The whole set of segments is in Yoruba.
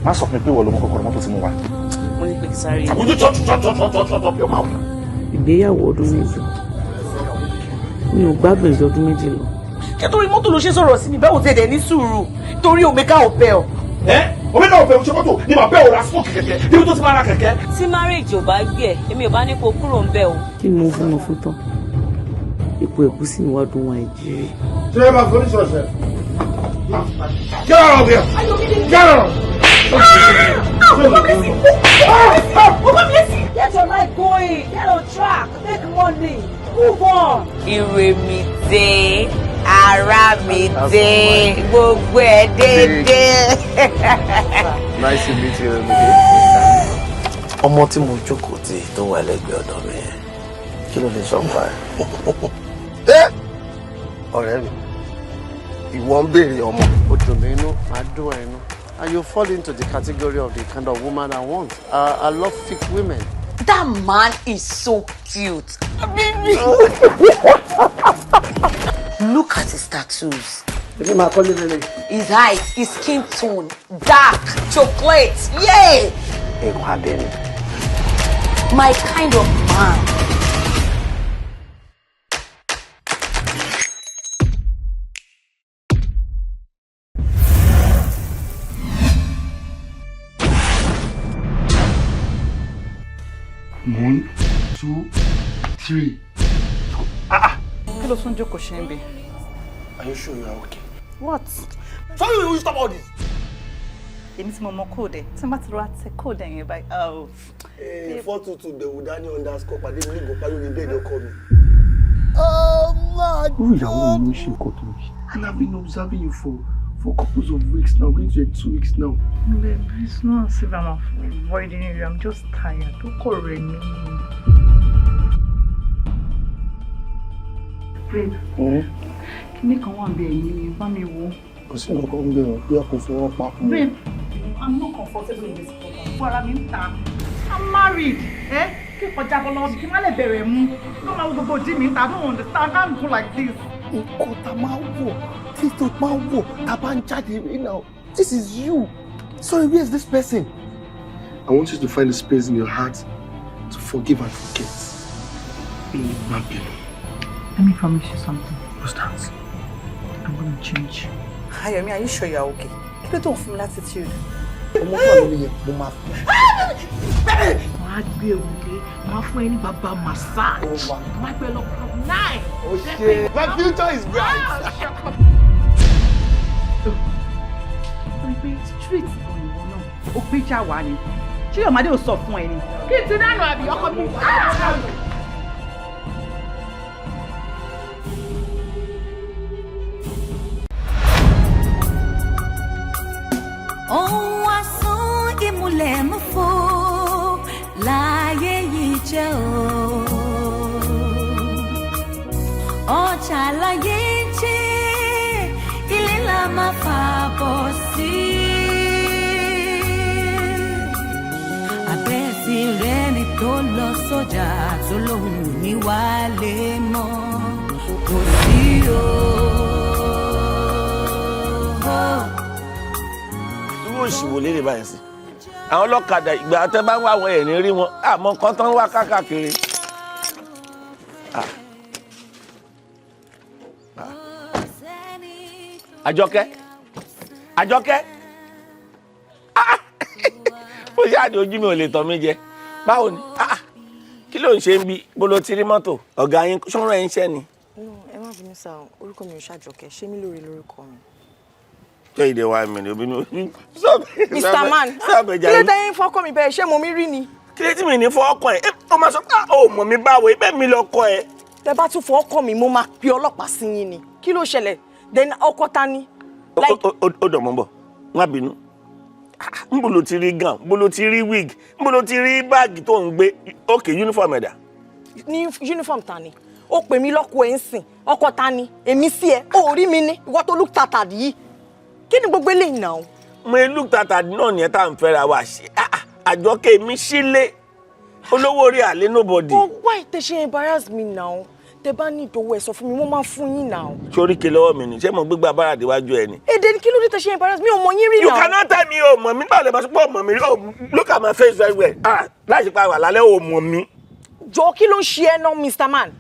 Má sọ fún mi pé wọ́n ló mú kọ́kọ́rọ́ mọ́tò tí mo wà. Mo ní pé kí sáré. Àbújá tọ́ your mouth. Ìgbéyàwó ọdún méjì. Mi ò gbádùn ìjọdún méjì lọ. Nítorí mọ́tò ló ṣe sọ̀rọ̀ sí mi bẹ́ẹ̀ ò tẹ̀dẹ̀ ní sùúrù torí Omega ò bẹ́ ọ. Omega ò bẹ́ ọ ṣe mọ́tò ní màá bẹ́ ọ ra smoke kẹ̀kẹ́ níbi tó ti máa ra kẹ̀kẹ́. Tí marriage ò bá gbé ẹ, èmi ò bá ní kó kúrò ń bẹ̀ o. Kí ni mo fún wọn fún tán? Ipò ẹ̀gúsí ni wọ́n dún wọn Nàìjíríà. Ṣé ẹ máa fọ́ ní ṣọ̀ṣẹ́? Get out of here! Get out! Get your life going. Get on track. Make money. Move on. Ìrèmídé, Àràmídé, gbogbo ẹ̀ dédé. Nice to meet you, Habeeb. Ọmọ tí mo jókòó tì tó wà lẹ́gbẹ̀ẹ́ ọ̀dọ̀ mi yẹn. Kí ló lè sọ pa ẹ́? Ọ̀rẹ́ mi, ìwọ ń béèrè ọmọ. Ó dùn mí inú, máa dùn ẹ̀ inú. And you fall into the category of the kind of woman I want. I love thick women. That man is so cute. Look at his tattoos. His height, his skin tone, dark, chocolate. Yay! My kind of man. One, two, three. Kí ló tún jókòó ṣe ń bẹ? Are you sure you are okay? What? Sorry, will you stop all this? Èmi tí mo mọ kóòdù tí n bá ti rọ àti kóòdù yẹn báyìí. 422 Bewudani underscore pàdé mi ní ìgbòpá lórí bẹ́ẹ̀ lọ́kọ mi. Irú ìyàwó mi ló ṣe nǹkan tó yìí. And I've been observing you for couples of weeks now, going to 2 weeks now. Babe, it's not as if I'm avoiding you. I'm just tired. Don't call me. Babe, kí ni kan wà ń bẹ ẹ̀yìn mi bá mi wò. Kò sí nǹkan ń bẹ̀rẹ̀ bí a kò fọwọ́ pa fún mi. Babe, I'm not comfortable in this program. Fún ara mi ń ta. I'm married. Kí kọjá bọ́ lọ́wọ́ kí n má lè bẹ̀rẹ̀ mú. Kí máa wo gbogbo ojú mi ń ta. I don't understand. I can't go like this. Nǹkan tá máa wọ̀, títí máa wọ̀, tá bá ń jáde rí now. This is you. Sorry, where is this person? I want you to find a space in your heart to forgive and forget. Let me promise you something. What's that? I'm going to change. Ayomi, are you sure you're okay? Kí ló tó ń fún mi latitude? Ọmọ fún mi nìyẹn, mo máa fún. Wàá gbé òrùlé, wàá fún ẹ ní bàbá massage. Wàá gbé lọ club 9. Okay. My future is bright. Street òyìnbó náà, ó gbéjà wá ni. Ṣé ọmọdé ò sọ fún ẹ ni? Kí n ti dánù àbí ọkọ mi? Ohun asán ìmùlẹ̀ mú fò láyé yìí jẹ́ o. Ọjà láyé jẹ́ ilé la máa fà bọ̀ sí. Àbẹ́sí rẹ̀ ni tó lọ sọ́jà tó lóhùn ní wálé mọ́ kò sí o. Ìṣòwò lérè báyìí sí. Àwọn ọlọ́kadà ìgbà tẹ́ bá ń wá àwọn ẹ̀rín rí wọn àmọ́ nǹkan tán wá káàkiri. Àjọkẹ́ ó ṣáàdì ojú mi ò lè tọ́ mi jẹ báwo ni kí ló ń ṣe ń bí bó ló ti rí mọ́tò ọ̀gá yín ṣọ́nrán ẹ̀ ń ṣẹ́ ni. Ẹ má bínú sá orúkọ mi ò ṣàjọkẹ́ ṣé mi lóore lórúkọ mi. Tell you why me obinu. Mr. Man, kí ló tẹ́yìn fọ́kọ́ mi bẹ́ẹ̀ ṣé mo mi rí ni? Kí ló tí mi ní fọ́kọ́ ẹ̀? Ó máa sọ pé ó mọ̀ mi báwo ibẹ̀ mi lọ́kọ́ ẹ̀. Tẹ́ bá tún fọ́kọ́ mi mo máa pe ọlọ́pàá sí yín ni. Kí ló ṣẹlẹ̀? Then ọkọ ta ni? Ó dọ̀ mọ́ bọ̀, má bínú. Nbo ló ti rí gown, nbo ló ti rí wig, nbo ló ti rí báàgì tó ń gbé. Okay, uniform ẹ̀dá. Ní uniform ta ni? Ó pè mí lọ́kọ ẹ̀ ń sìn. Ọkọ ta ni? Èmi sí ẹ. Ó rí mi ní. Ìwọ tó look tattered yìí. Kí ni gbogbo eléyìí náà? Mo look tattered náà ni ẹ tá ń fẹ́ra wa ṣe. Àjọkẹ́ mi sílé. Olówó orí àlè nobody. Oh, why tẹ́ ṣe embarrass me now? tẹ́ bá ní ìdòwò ẹ sọ fún mi mo máa fún yín now. Sórí ke lọ́wọ́ mi ni ṣé mo gbégbá bára déwájú ẹ ni. Èdè ni kí ló dé tẹ́ ṣe embarrass mi ò mọ̀ yín rí now. You cannot tell me o mọ̀ mi báwo lè bá sọ pé mọ̀ mi look at my face very well. Láti pa wà lálẹ́ o mọ̀ mi. Jọ̀ọ́ kí ló ń ṣe ẹ́ náà Mr. Man?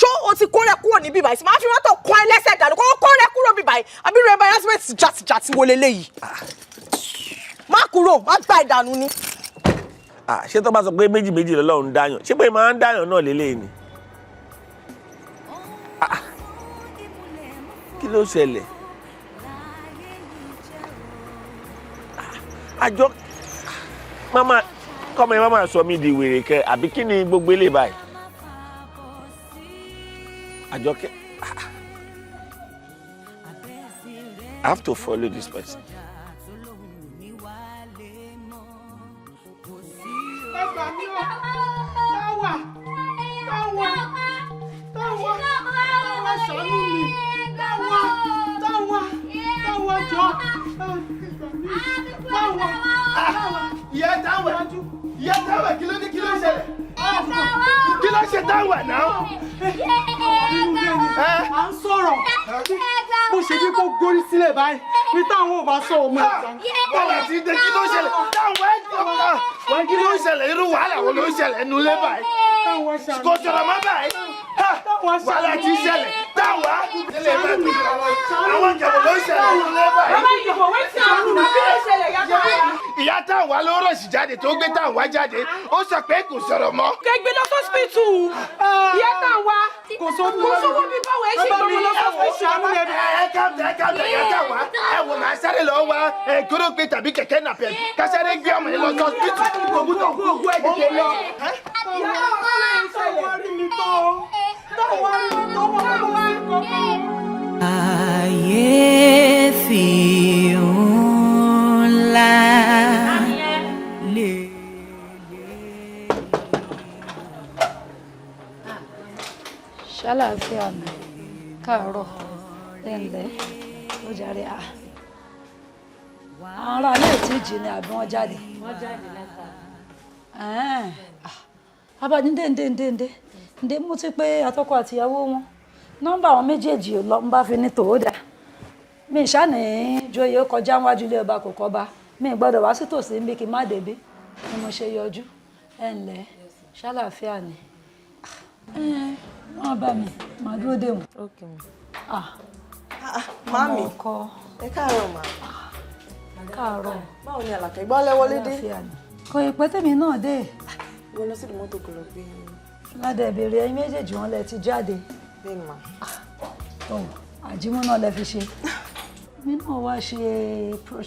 Ṣó o ti kórè kúrò níbí báyìí? Máa fi mọ́tò kọ́ ẹ lẹ́sẹ̀ dànù kó kórè kúrò níbí báyìí. Àbí rẹ̀ embarrassment jàtìjàtì wo leléyìí? Má kúrò, má gba ìdànù ni. Ṣé tó bá sọ pé méjì lọ́lọ́run dáyàn ṣé pé máa ń dáyàn náà lélẹ́yìn ni. Kí ló ṣẹlẹ̀? Àjọ mama kọ́mọ ẹ máa sọ mí di wèrè kẹ àbí kí ni gbogbo ilé báyìí? Àjọkẹ́ I have to follow this person. Ìyá Táwà kí ló ṣẹlẹ̀? Kí ló ṣe Táwà náà? À ń sọ̀rọ̀ bó ṣe bí kó górí sílẹ̀ báyìí ní táwọn ò bá sọ ọmọ ìta. Bọ́lá ti dé kí ló ṣẹlẹ̀? Táwà ẹ̀ kí ló ṣẹlẹ̀? Irú wàhálà wo ló ṣẹlẹ̀ nínú ilé báyìí? Kò sọ̀rọ̀ mọ́ báyìí. Wàhálà ti ṣẹlẹ̀. Táwà àwọn ìjọba ló ṣẹlẹ̀ nínú ilé báyìí. Ìyá Táwà ló rọ̀ṣì jáde tó gbé Táwà jáde. Ó sọ pé kò sọ̀rọ̀ mọ́. Kẹ́gbẹ́ lọ sọ́sìpìtù. Ìyá Táwà kò sówó bí báwo ẹ ṣe gbọ́dọ̀ lọ sọ́sìpìtù. Ẹ káàbọ̀ ìyá Táwà. Ẹ wò máa sáré lọ wá kórópè tàbí kẹ̀kẹ́ nàpẹ̀. Ká sáré gbé ọmọ yẹn lọ sọ́sìpìtù. Ògùtọ̀ gbogbo ẹ̀ dìde lọ. Kàyéfì ńlá lè. Ṣàlàáfíà mi káàárọ̀ ẹ̀ǹlẹ́ ó jàre àwọn ará ilé tí jì ní àbí wọ́n jáde. Abájídé mo ti pé àtọkọ àtìyàwó wọn nọ́mbà àwọn méjèèjì ò lọ ń bá fi ní tòódà mi ìṣàní joyè ó kọjá wájú ilé ọba kò kọba mi gbọ́dọ̀ wá sí tòsí níbi kí n má débí ni mo ṣe yọjú ẹ̀ǹlẹ́ ṣàlàáfíà ni wọ́n bá mi máa dúró dé wọn. Mami ọkọ ẹ káàárọ̀ mà. káàárọ̀ Báwo ni Àlàkẹ́ gbọ́ lẹ́wọ́lé dé? kò ì pẹ́ tèmi náà dé. Wọ́n lọ sí ìlú mọ́tò kò lọ gbé yín. ládẹ ìbéèrè ẹ̀yin méjèèjì wọn lẹ ti jáde. Bẹ́ẹ̀ mà. Àjímọ́ náà lẹ fi ṣe. mi náà wá ṣe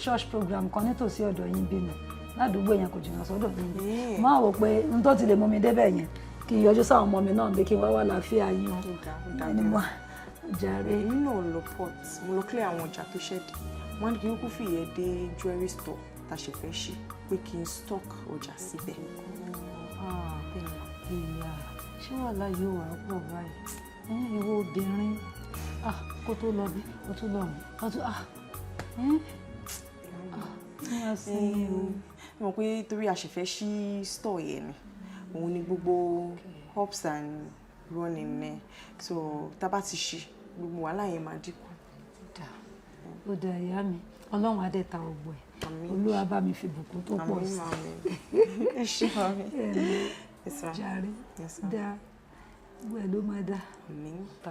church program kan nítòsí ọ̀dọ̀ yín bínú ládùúgbò yẹn kò jìnnà sọ́dọ̀ yín. máa wò pé n tó ti lè mú mi débẹ̀ yẹn kí n yọjú sáwọn ọmọ mi náà bí kí n wá wà láàfíà yín o. ẹni mo jàre. Èmi náà lọ port mo lọ clear àwọn ọjà tó ṣẹ̀dí wọ́n ní kí n kú fìyẹ́ dé jewelry store tá a ṣe fẹ́ ṣí pé kí n stock ọjà síbẹ̀. ìyá ṣé wàhálà yóò wà pọ̀ báyìí ìwọ obìnrin kó tó lọ bí kó tó lọ mọ̀ pé torí a ṣe fẹ́ ṣí store yẹn ni òun ni gbogbo ups and running ní so tá bá ti ṣí gbogbo wàhálà yẹn máa dínkù. ó dá ìyá mi ọlọ́run á dẹ̀ ta ọgbọ ẹ̀ olúwa bá mi fi bùkún tó pọ̀ sí ẹ ṣe mami jàre dá gbogbo ẹ̀ ló máa dá.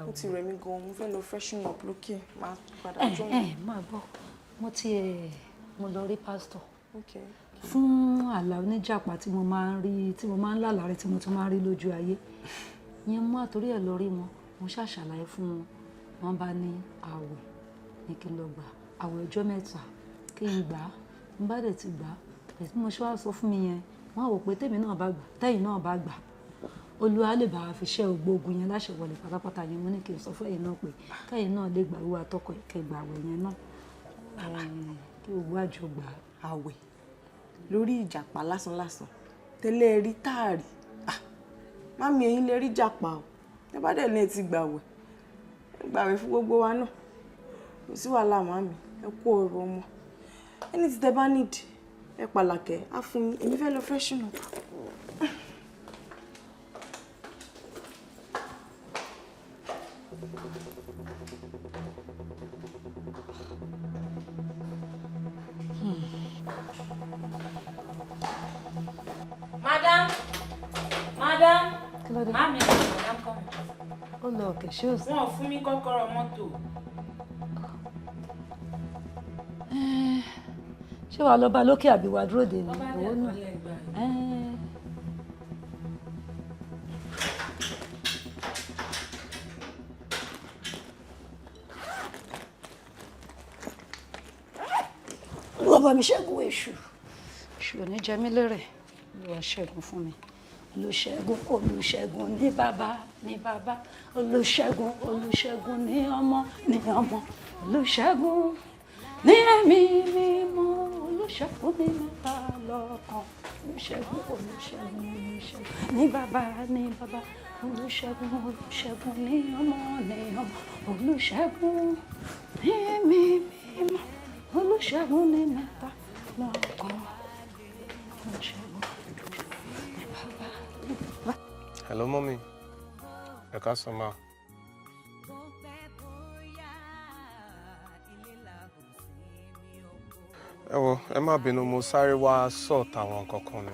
ó ti rẹ̀ mí gan-an mo fẹ́ lọ freshen up lókè máa padà jọ máa bọ̀ mo lọ rí pásítọ̀ fún àlá oníjàpá tí mo máa ń lálàá rẹ tí mo tún máa ń rí lójú ayé yẹn mú àtòrí ẹ̀ lọ rí wọn mo ṣàṣàlàyé fún wọn wọn bá ní àwẹ̀ ní kí n lọ gbà àwẹ̀ ọjọ́ 3 kí n gbà á n bá dẹ̀ ti gbà á èyí tí mo ṣe wá sọ fún mi yẹn wọn á wò pé tèmi náà bá gbà tẹ́yìn náà bá gbà olúwa lè bá wa fi ṣẹ́ ògbógun yẹn láṣẹ wọlé pátápátá yẹn mo ní kí n sọ fún ẹ̀yin náà pé kẹ́yìn náà lè gbà wíwá tọkọ kẹgbà àwẹ̀ yẹn náà kí òwú àjọ gbà àwẹ̀ lórí ìjàpá lásánlásán tẹ́lẹ̀ rí táàrí mami ẹ̀yin lè rí jàpá o ẹ bá dẹ̀ ní ẹ ti gbàwẹ̀ fún gbogbo wa náà kò sí wàhálà mami ẹ kú ọ̀rọ̀ ọmọ ẹni tí tẹ bá nídìí ẹ pàlàkẹ́ á fún yín èmi fẹ́ lọ freshen up. Madam. Mami, I'm coming. Oh look, shoes. Wọ́n fún mi kọ́kọ́rọ́ mọ́tò. Ṣé wàá lọ bá lókè àbí wàá dúró dè ní owó náà? Lọ bá mi ṣẹ́gun èṣù. Èṣù ò ní jẹ mí lérè. Lọ ṣẹ́gun fún mi. Olùṣẹ́gun Olùṣẹ́gun ní bàbá Olùṣẹ́gun ní ọmọ Olùṣẹ́gun ní ẹ̀mí mímọ́ Olùṣẹ́gun ní mẹ́ta lọ́kan Olùṣẹ́gun ní bàbá Olùṣẹ́gun ní ọmọ Olùṣẹ́gun ní ẹ̀mí mímọ́ Olùṣẹ́gun ní mẹ́ta lọ́kan Olùṣẹ́gun. Hello, mommy. Ẹ káàsán ma. Ẹ wò, ẹ má bínú, mo sáré wá sort àwọn nǹkan kan ni.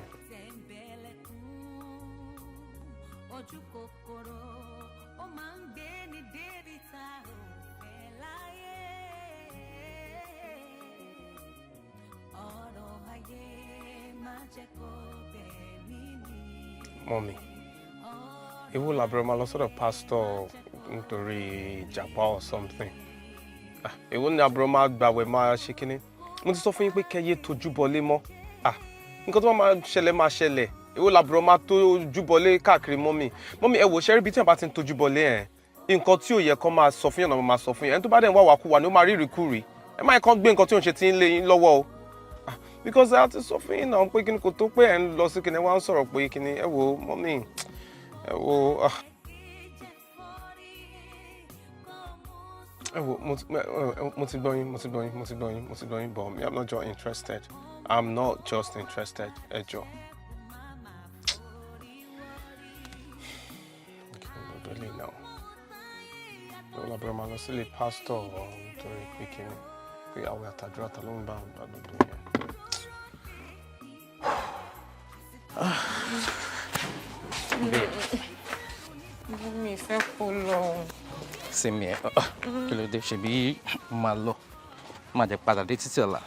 Mommy. Ewu labro ma lọ sọ́dọ̀ pastor nítorí ìjàpá or something. Ewu ni labro ma gbàwẹ̀ ma ṣe kíní. Mo ti sọ fún yín pé kẹ́yẹ tójú bọlé mọ́. Nǹkan tó máa ṣẹlẹ̀. Ewu labro ma tójú bọlé káàkiri mommy. Mommy ẹ wò ṣe rí bí tí ẹ bá ti ń tójú bọlé ẹ̀. Nǹkan tí ò yẹ kó máa sọ fún yín náà máa sọ fún yín. Ẹni tó bá dẹ̀ ń wá wàkúwà ni ó máa rí ìrìkúrì. Ẹ má kàn gbé nǹkan tí ò ń ṣe tí ń lé yín lọ́wọ́ o. Because I ti sọ fún yín náà pé kíni kò tó pé ẹ ń lọ sí kíni wá ń sọ̀rọ̀ pé kíni ẹ wò mommy. Mo ti gbọ́ yín, but I'm not just interested. I'm not just interested, ẹ jọ̀ọ́. Really now. No, la broma lọ sílé pastor nítorí pé kíni pé àwọn àtàdúrà ta ló ń bá àdúgbò yẹn. Mi fẹ́ kó lọ. Sèmi ẹ̀ kí ló dé ṣe bí máa lọ máa jẹ padà dé títí ọ̀la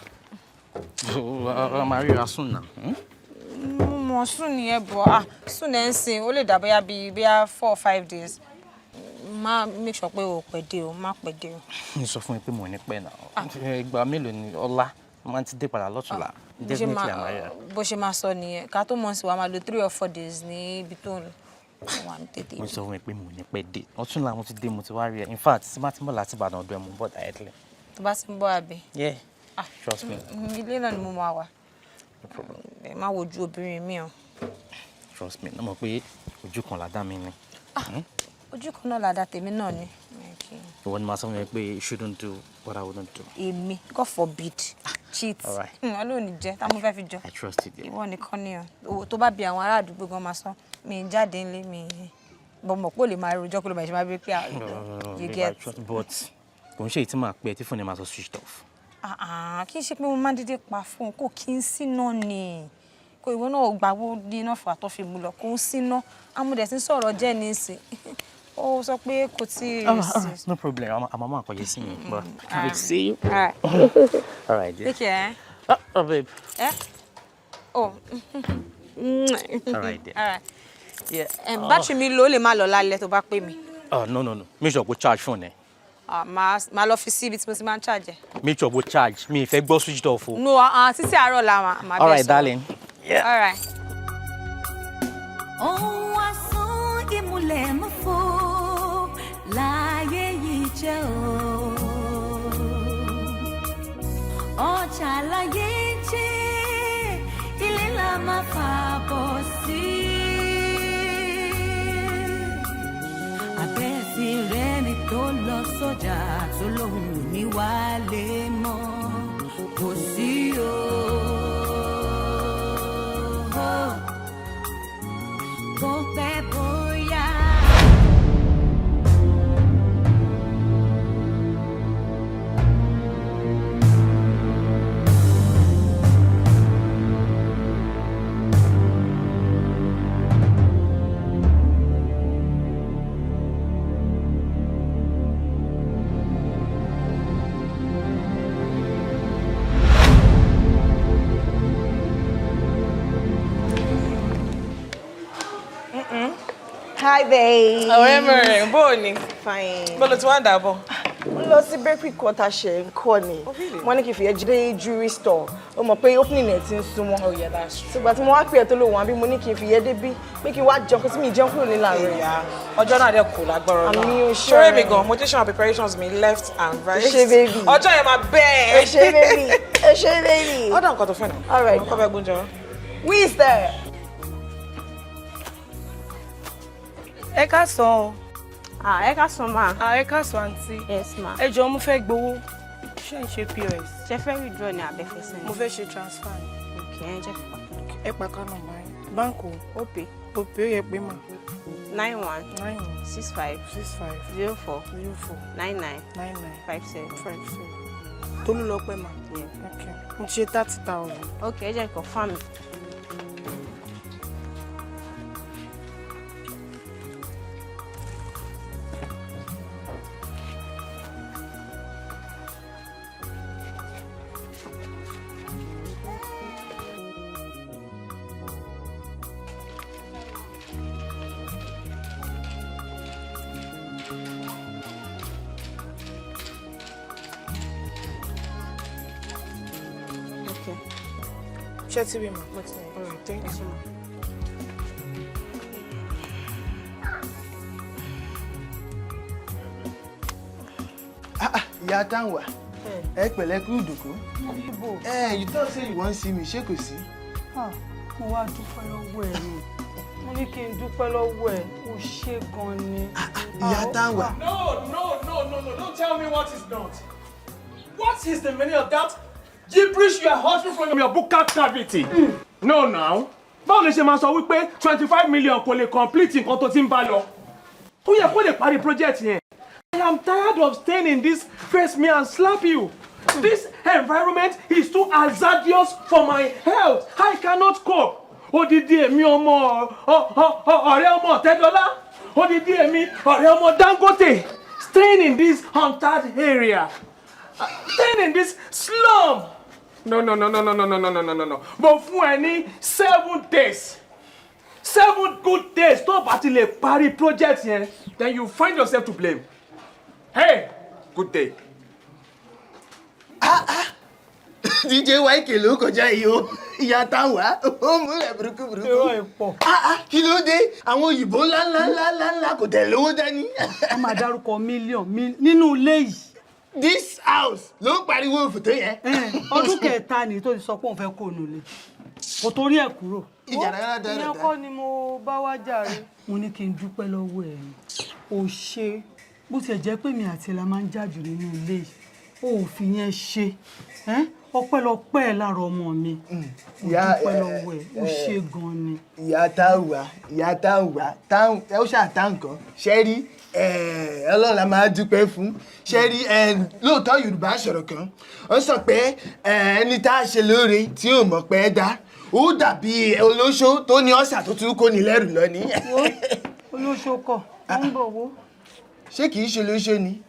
máa ríra sùn náà. Mo mọ̀ sùn nìyẹn bọ̀ sùn ẹ̀ ń sìn ó lè dà bóyá bíi 4 or 5 days. Má make sure pé o pẹ́ dé o má pẹ́ dé o. Mi sọ fún mi pé mo ní pẹ́ náà. Ìgbà mélòó ni ọlá máa ti dé padà lọ́tùnla. Definitely àmà yẹra. Bó ṣe máa sọ nìyẹn ká tó mọ̀ sí wa máa lo 3 or 4 days ní ibi tó ń lọ. Mo sọ fún mi pé mo ní pẹ́ dé ọ̀túnla mo ti dé mo ti wá rí ẹ in fact tí má ti ń bọ̀ láti Ìbàdàn ọdún ẹ mo ń bọ̀ directly. Tó bá ti ń bọ̀ àbí. Yeah, trust me. Ilé náà ni mo máa wà. No problem. Ẹ má wojú obìnrin mi o. Trust me, mo mọ̀ pé ojú kan làdá mi ni. Ojú kan náà làdá tèmi náà ni. Ìwọ ni màá sọ fún mi pé you shouldn't do what I wouldn't do. Èmi, God forbid, cheat. All right. Ọlọ́run ní jẹ́ tá mo fẹ́ fi jọ. I trust you. Ìwọ nìkan ni o. Tó bá bi àwọn ará àdúgbò gan máa sọ mi jáde ńlé mi bọ̀mọ̀ pé ó lè máa rojọ́ kó ló máa ṣe máa bí pé you get. But kò ń ṣe èyí tí màá pẹ́ tí fóònù máa sọ switched off. Kì í ṣe pé mo máa ń dédé pa fóònù kò kí ń síná ni kò ìwọ náà gbàgbó ní iná fún àtọ́ fi mú lọ kò ń síná amúdẹ̀ tí ń sọ̀rọ̀ jẹ́ ní ìsìn ó sọ pé kò tí ì sí. No problem, àmọ́ máa kọ̀yẹ́ sí mi but I will see you. All right, dear. Take care. Oh, babe. Oh. All right, dear. All right. Yeah. Bátìrì mi ló lè má lọ lálẹ́ tó bá pè mí. No. Make sure go charge phone ẹ. Máa lọ fi sí ibi tí mo ti máa ń charge ẹ. Make sure go charge. Mi fẹ́ gbọ́ switched off o. No, títí àárọ̀ la máa bẹ̀ sọ. All right, darling. Yeah. All right. Ohun asán ìmùlẹ̀ mọ́ fò láyé yìí jẹ́ o. Ọjà láyé jẹ́ ilé la máa fà bọ̀ sí. Àbẹ́sí rẹ̀ ni tó lọ sọ́jà tó lóhùn ní wálé mọ́ kò sí o. Bó pẹ́ bóyá. Hi babe. Ọ̀rẹ́ mẹ́rin bó o ní? Fine. Bó lo ti wá ń dàbọ̀? Mo lọ sí bakery kan tá ṣe ń kọ́ ni. Wọ́n ní kí n fi ẹjú dé jewelry store. O mọ̀ pé opening ẹ̀ ti ń súnmọ́. Oh yeah, that's true. Ṣùgbọ́n tí mo wá pè ẹ́ tó lò wọ́n bí mo ní kí n fi yẹ débí pé kí n wá jẹun kó tí mi jẹun kúrò ní láàárọ̀. Ọjọ́ náà dẹ̀ kù lágbára náà. Àmì oṣù Ṣoré mi gan, mo ti ṣe àwọn preparations mi left and right. Ẹ ṣé baby. Ọjọ́ yẹn máa bẹ́ẹ̀. Ẹ ṣé baby. Ẹ ṣé baby. Ọ̀dọ̀ nǹkan tó fẹ́ náà. All right. Ọkọ bẹ gbóúnjẹ wá. Who is there? Ẹ káàsán o. Ẹ káàsán ma. Ẹ káàsán àǹtí. Yes ma. Ẹ jọ̀ọ́ mo fẹ́ gbowó. Ṣé ń ṣe POS? Ṣé fẹ́ withdraw ní abẹ́fẹ́ sẹ́yìn? Mo fẹ́ ṣe transfer. Okay, ẹ jẹ́ kí pa. Ẹ pa ká nọ́mbà yín. Báńkì Opay. Opay ó yẹ pé mà. 91 65 04 99 57 Tolú lọ pẹ́ mà. Okay. Mo ti ṣe 30,000. Okay, ẹ jẹ́ kí confirm. Ṣé ti rí mà? All right, thank you so much. Ìyá Taiwo, ẹ pẹ̀lẹ́ kú ìdùkú. You thought say you wan see me, ṣé kò sí? Mo wá dúpẹ́ lọ́wọ́ ẹ̀ ni. Mo ní kí n dúpẹ́ lọ́wọ́ ẹ̀, ó ṣe gan ni. Ìyá Taiwo. No, don't tell me what is not. What is the meaning of that gibberish you are hustling from your buccal cavity? No, now. Báwo lè ṣe máa sọ wípé 25 million kò lè complete nǹkan tó ti ń bá lọ? Ó yẹ kó lè parí project yẹn. I am tired of staying in this face me and slap you. This environment is too hazardous for my health. I cannot cope. Odidi èmi ọmọ ọ̀rẹ́ ọmọ Tẹ́dọ́lá. Odidi èmi ọ̀rẹ́ ọmọ Dangote. Staying in this haunted area. Staying in this slum. No. But fún ẹ ní 7 days. 7 good days tó bá ti lè parí project yẹn, then you find yourself to blame. Hey, good day. DJ YK ló kọjá yìí o. Ìyá Taiwo, ó múlẹ̀ burúkú. Irọ́ ẹ̀ pọ̀. Kí ló dé? Àwọn òyìnbó ńlá kò tẹ̀lé owó dání. Wọ́n máa dárúkọ mílíọ̀n nínú ilé yìí. This house ló ń pariwo òfòtó yẹn. Ọdún kẹta ni tó ti sọ pé òun fẹ́ kó nù lé. Kò torí ẹ̀ kúrò. Ìyẹn kọ́ ni mo bá wá jàre. Mo ní kí n dúpẹ́ lọ́wọ́ ẹ̀ ni. O ṣe bó tiẹ̀ jẹ́ pé mi àti ẹ̀ la máa ń jáde nínú ilé yìí. O ò fi yẹn ṣe. Ọpẹ́lọpẹ́ ẹ̀ lára ọmọ mi. Mo dúpẹ́ lọ́wọ́ ẹ̀. O ṣe gan ni. Ìyá Taiwo, ẹ ó ṣàtà nǹkan. Ṣé rí Ọlọ́run la máa dúpẹ́ fún. Ṣé rí lóòótọ́ Yorùbá sọ̀rọ̀ kan. Wọ́n sọ pé ẹni tá a ṣe lóore tí ò mọ̀ pé dá. Ó dàbí olóṣó tó ní ọ̀sà tó tún kó ní lẹ́rù lọ ní. Olóṣó kọ̀, ó ń bọ̀ wó. Ṣé kìí ṣe olóṣó ni?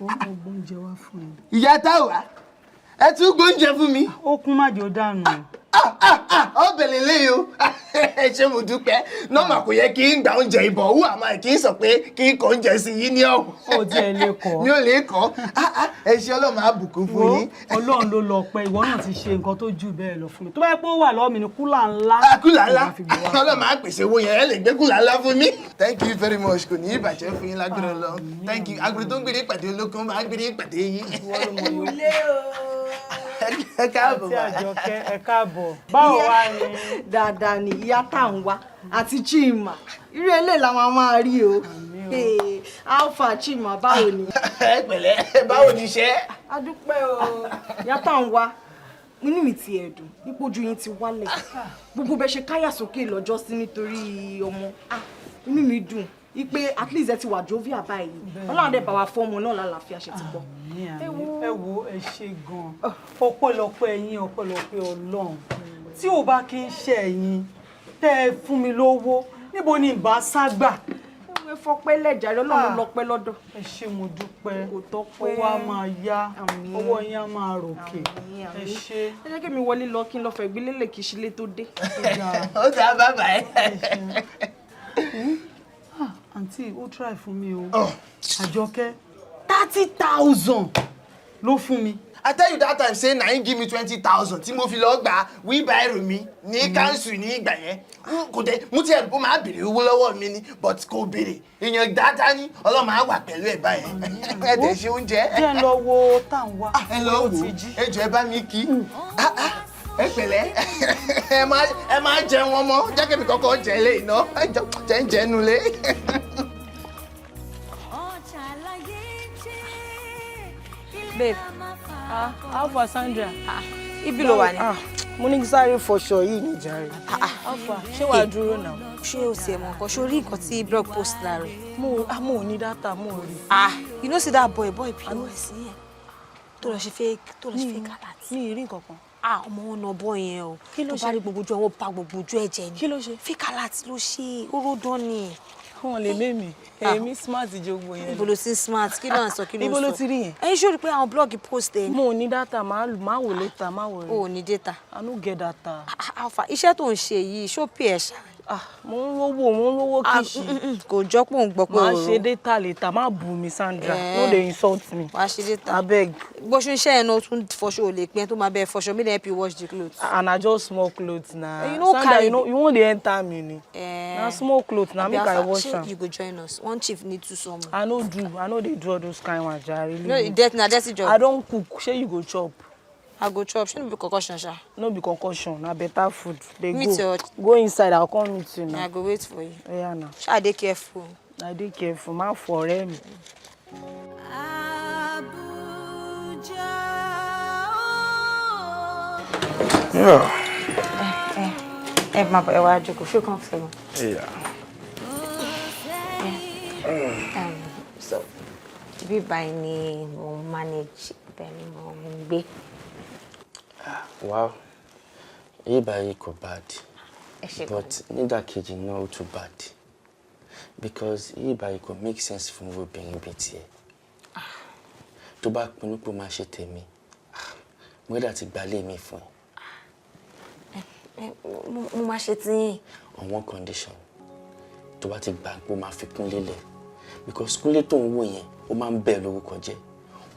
Ó ń bọ̀ gbóúnjẹ wá fún ẹ. Ìyá Taiwo, ẹ tún gbóúnjẹ fún mi. Ó kún má jò dànù. Ó bẹ̀lẹ̀ léyìí o. Ṣé mo dúpẹ́? Nọ́mà kò yẹ kí n gba oúnjẹ ìbọ̀ wú àmọ́ kì í sọ pé kí n kọ oúnjẹ sí yín ní ọ̀hún. Ó tiẹ̀ lè kọ́. Mi ò lè kọ́. Ẹ ṣe Ọlọ́run á bùkún fún yín. Ọlọ́run ló lọ pẹ́, ìwọ náà ti ṣe nǹkan tó jù bẹ́ẹ̀ lọ fún mi. Tó bá yẹ pé ó wà lọ́wọ́ mi ní kúlà ńlá. Kúlà ńlá? Ọlọ́run á pèsè owó yẹn, ẹ lè gbé kúlà ńlá fún mi. Thank you very much. Kò ní ìbàjẹ́ fún yín lágbára Ọlọ́run. Thank you. Àgbèrè tó ń gbèrè ìpàdé olókun máa gbèrè ìpàdé yín. Ẹ káàbọ̀ bá. Ẹ káàbọ̀. Báwo wá ni? Dáadáa ni Ìyá Taiwo àti Chima. Irú eléyìí la máa rí o. Alpha Chima, báwo ni? Ẹ pẹ̀lẹ́, báwo ni iṣẹ́? A dúpẹ́ o. Ìyá Taiwo, inú mi ti ẹ̀dùn. Ipòjú yín ti wálẹ̀. Gbogbo bẹ ṣe káyà sókè lọ́jọ́ sí nítorí ọmọ. Inú mi dùn. Ipe at least ẹ ti wà jovial báyìí. Ọlọ́run dẹ̀ bá wa fọ́mọ náà lálàáfíà ṣe ti gbọ́. Ẹ wo ẹ ṣe gan. Ọpẹ́lọpẹ́ yín, ọpẹ́lọpẹ́ Ọlọ́run. Tí ò bá kí ń ṣe ẹ̀yin tẹ́ ẹ fún mi lówó, níbo ni ìbá ságbà? Ẹ fọpẹ́ lẹ́jàre, Ọlọ́run lọ́pẹ́ lọ́dọ̀. Ẹ ṣé mo dúpẹ́. Kò tọ́pẹ́. Owó á máa yá, ọwọ́ yín á máa ròkè. Ẹ ṣé. Ẹ jẹ́ kí mi wọlé lọ kí n lọ fẹ́ gbélélè kí sílé tó dé. Ó dá bàbá ẹ. Auntie, ó try fún mi o. Àjọkẹ́ 30,000 ló fún mi. I tell you that time say na him give me 20,000 tí mo fi lọ gbà wí báyìí mi ní council ní ìgbà yẹn. Kò dé mo ti ẹ̀ bó máa béèrè owó lọ́wọ́ mi ni but kò béèrè. Èèyàn dáadáa ní Ọlọ́run máa wà pẹ̀lú ẹ̀ báyẹn. Ẹ tẹ̀ ṣe oúnjẹ. Jẹ́ ń lọ wo tàn wá. Ẹ lọ wò ẹ jọ̀ọ́ ẹ bá mi kí. Ẹ pẹ̀lẹ́ ẹ máa jẹun ọmọ jẹ́ kí mi kọ́kọ́ jẹ ilé iná jẹ́ ń jẹ nulẹ̀. Babe, how for Sandra? Ibi ló wà ní. Mo ní sáré fọṣọ yìí ní jàre. Alpha, ṣé wàá dúró náà? Ṣé o sì ẹ̀ mọ̀ nǹkan? Ṣé o rí nǹkan tí blog post lára? Mo ò ní data, mo ò rí. You know see that boy POS yẹn. Tó lọ ṣe fake alert. Mi ì rí nǹkan kan. Ọmọ wọn náà bọ́ yẹn o. Kí ló ṣe? Tó bá rí gbogbo ojú àwọn pa gbogbo ojú ẹ̀jẹ̀ ni. Kí ló ṣe? Fake alert ló ṣe. Oró dán ni. Wọ́n lè lé mi. Èmi smart jogbo yẹn. Ibo ló ti smart? Kí ló ń sọ? Kí ló ń sọ? Ibo ló ti rí yẹn? Ẹyin ṣó rí pé àwọn blog post ẹ̀. Mo ò ní data, máa wò later, máa wò rí. O ò ní data. I no get data. Alpha, iṣẹ́ tó ń ṣe yìí ṣó pè ẹ̀ ṣá. Mo ń rówó kìí ṣe. Kò jọ pé òun gbọ́ pé Máa ṣe data later, má bù mí Sandra. No dey insult me. Wàá ṣe data. Abeg. Bó ṣe ń ṣe ẹ̀ náà tún fọṣọ ò lè pín tó máa bẹ́ẹ̀ fọṣọ. May help you wash the clothes. And I just small clothes na. You no Sandra, carry. you wan dey enter me ni. Na small clothes na make I wash am. You go join us. One chief need to some. I no dey do all those kind one jare. No, na dirty job. I don cook. Shey you go chop? I go chop. Shey no be concussion sha. No be concussion, na better food. Dey Meet your... go inside, I'll come meet you now. I go wait for you. Yeah, na. Sha dey careful. I dey careful, ma for ọ̀rẹ́ mi. Má bọ̀ ẹ wá jókòó. Feel comfortable. Yeah. So, bí báyìí ni mo manage bẹ́ẹ̀ ni mo ń gbé. Wow. Yìí báyìí kò bad. But nídàkejì náà ó too bad. Because yìí báyìí kò make sense fún obìnrin bíi tiẹ̀. Tó bá pinnu pé ó máa ṣe tèmi, mo gbọ́dọ̀ ti gbalé mi fún ẹ. Mo máa ṣe tí. On one condition. Tó bá ti gbà pé ó máa fi Kúnlé lẹ̀. Because Kúnlé tó ń wò yẹn, ó máa ń bẹ̀ lórúkọ jẹ́.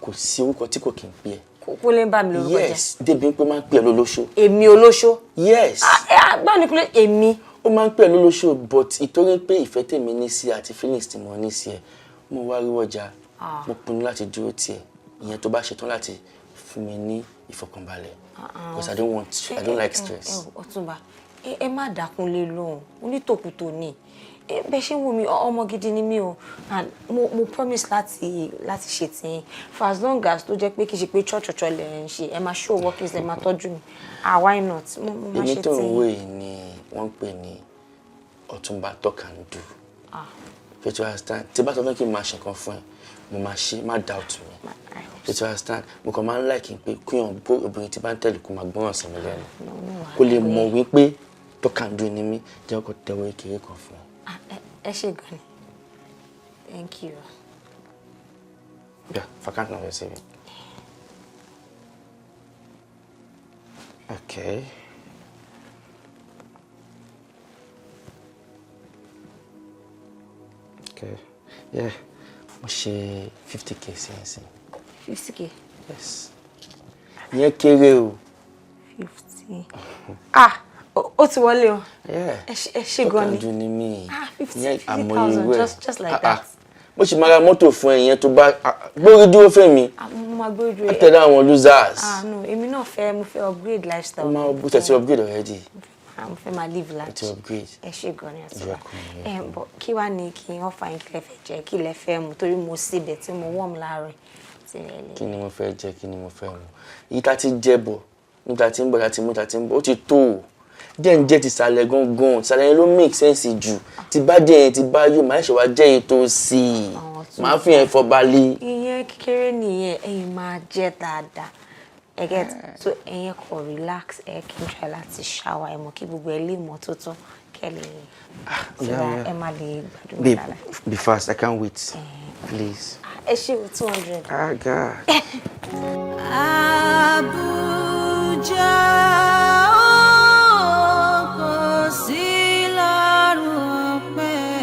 Kò sí orúkọ tí kò kí n pè ẹ́. Kúnlé ń bà mí lórúkọ jẹ́. Yes, débi pé ó máa ń pè ẹ́ lólóṣó. Èmi olóṣó? Yes. Báwo ni Kúnlé èmi? Ó máa ń pè ẹ́ lólóṣó but ìtorí pé ìfẹ́ tèmi ní sí àti feelings tí mo ní sí ẹ, mo wá rí ọjà. Mo pinnu láti dúró tiẹ̀. Ìyẹn tó bá ṣetán láti fún mi ní ìfọkànbalẹ̀. Because I don't like stress. Ọ̀túnba, ẹ má dá Kúnlé lóhùn. Onítòkùtò ni. Bẹ́ẹ̀ ṣe ń wo mi ọmọ gidi ni mí o. And mo promise láti ṣe tiyín. For as long as tó jẹ́ pé kì í ṣe pé church lẹ̀ ń ṣe, ẹ máa show workings, ẹ máa tọ́jú mi. Why not? Mo máa ṣe tiyín. Èmi tó ń wò yìí ni wọ́n ń pè ní Ọ̀túnba Tokunbo. Ṣé you understand? Tí bá sọ fún kí n máa ṣe nǹkan fún ẹ, mo máa ṣe, má doubt mi. Ṣé you understand? Mo kàn máa ń like pé kúyàn bó obìnrin tí bá ń tẹ̀lé kó máa gbọ́ràn sí mi lẹ́nu. Kó lè mọ̀ wípé Tokunbo ni mí, jẹ́ kó tẹ̀wé kéré kan fún ẹ. Ẹ ṣé gan ni. Thank you. Yeah, if I can't now receive it. Okay. Okay. Yeah. Mo ṣe 50k sí. 50k? Yes. Ìyẹn kéré o. 50. Ó ti wọlé o. Yeah. Ẹ ṣé gan ni. Tokunbo ni mí. 50,000 just like that. Mo ṣì máa ra mọ́tò fún ẹ yẹn tó bá gbórí dúró fẹ́ mi. Mo máa gbórí dúró. Tẹ̀lé àwọn losers. No, èmi náà mo fẹ́ upgrade lifestyle. Mo máa tẹ̀sí upgrade already. Mo fẹ́ máa live life. To upgrade. Ẹ ṣé gan ni àti bá. Kí wá ní kí n offer yín kí lẹ fẹ́ jẹ, kí lẹ fẹ́ mu torí mo síbẹ̀ tí mo warm láàárọ̀. Kí ni mo fẹ́ jẹ, kí ni mo fẹ́ mu. Èyí tá ti jẹ bọ̀, níta tí ń bọ̀, láti mú ta ti ń bọ̀, ó ti tó o. Díẹ̀ ń jẹ́ ti sàlẹ̀ gangan, sàlẹ̀ yẹn ló make sense jù. Ti bá díẹ̀ yẹn ti bá yóò, máa ṣe wá jẹ́ èyí tó sí i. Máa fi yẹn fọbalẹ̀. Ìyẹn kékeré nìyẹn, ẹ̀yin máa jẹ dáadáa. Ẹ get so ẹ̀yin kò relax, ẹ kí n try láti shower, ẹ mọ̀ kí gbogbo ẹ lè mọ́ tótó kẹ́lẹ̀ ẹ má lè gbádùn Babe, dáadáa. be fast, I can't wait. Please. Ẹ ṣe o 200. God. Abuja kò sí lọ́rùn pẹ́.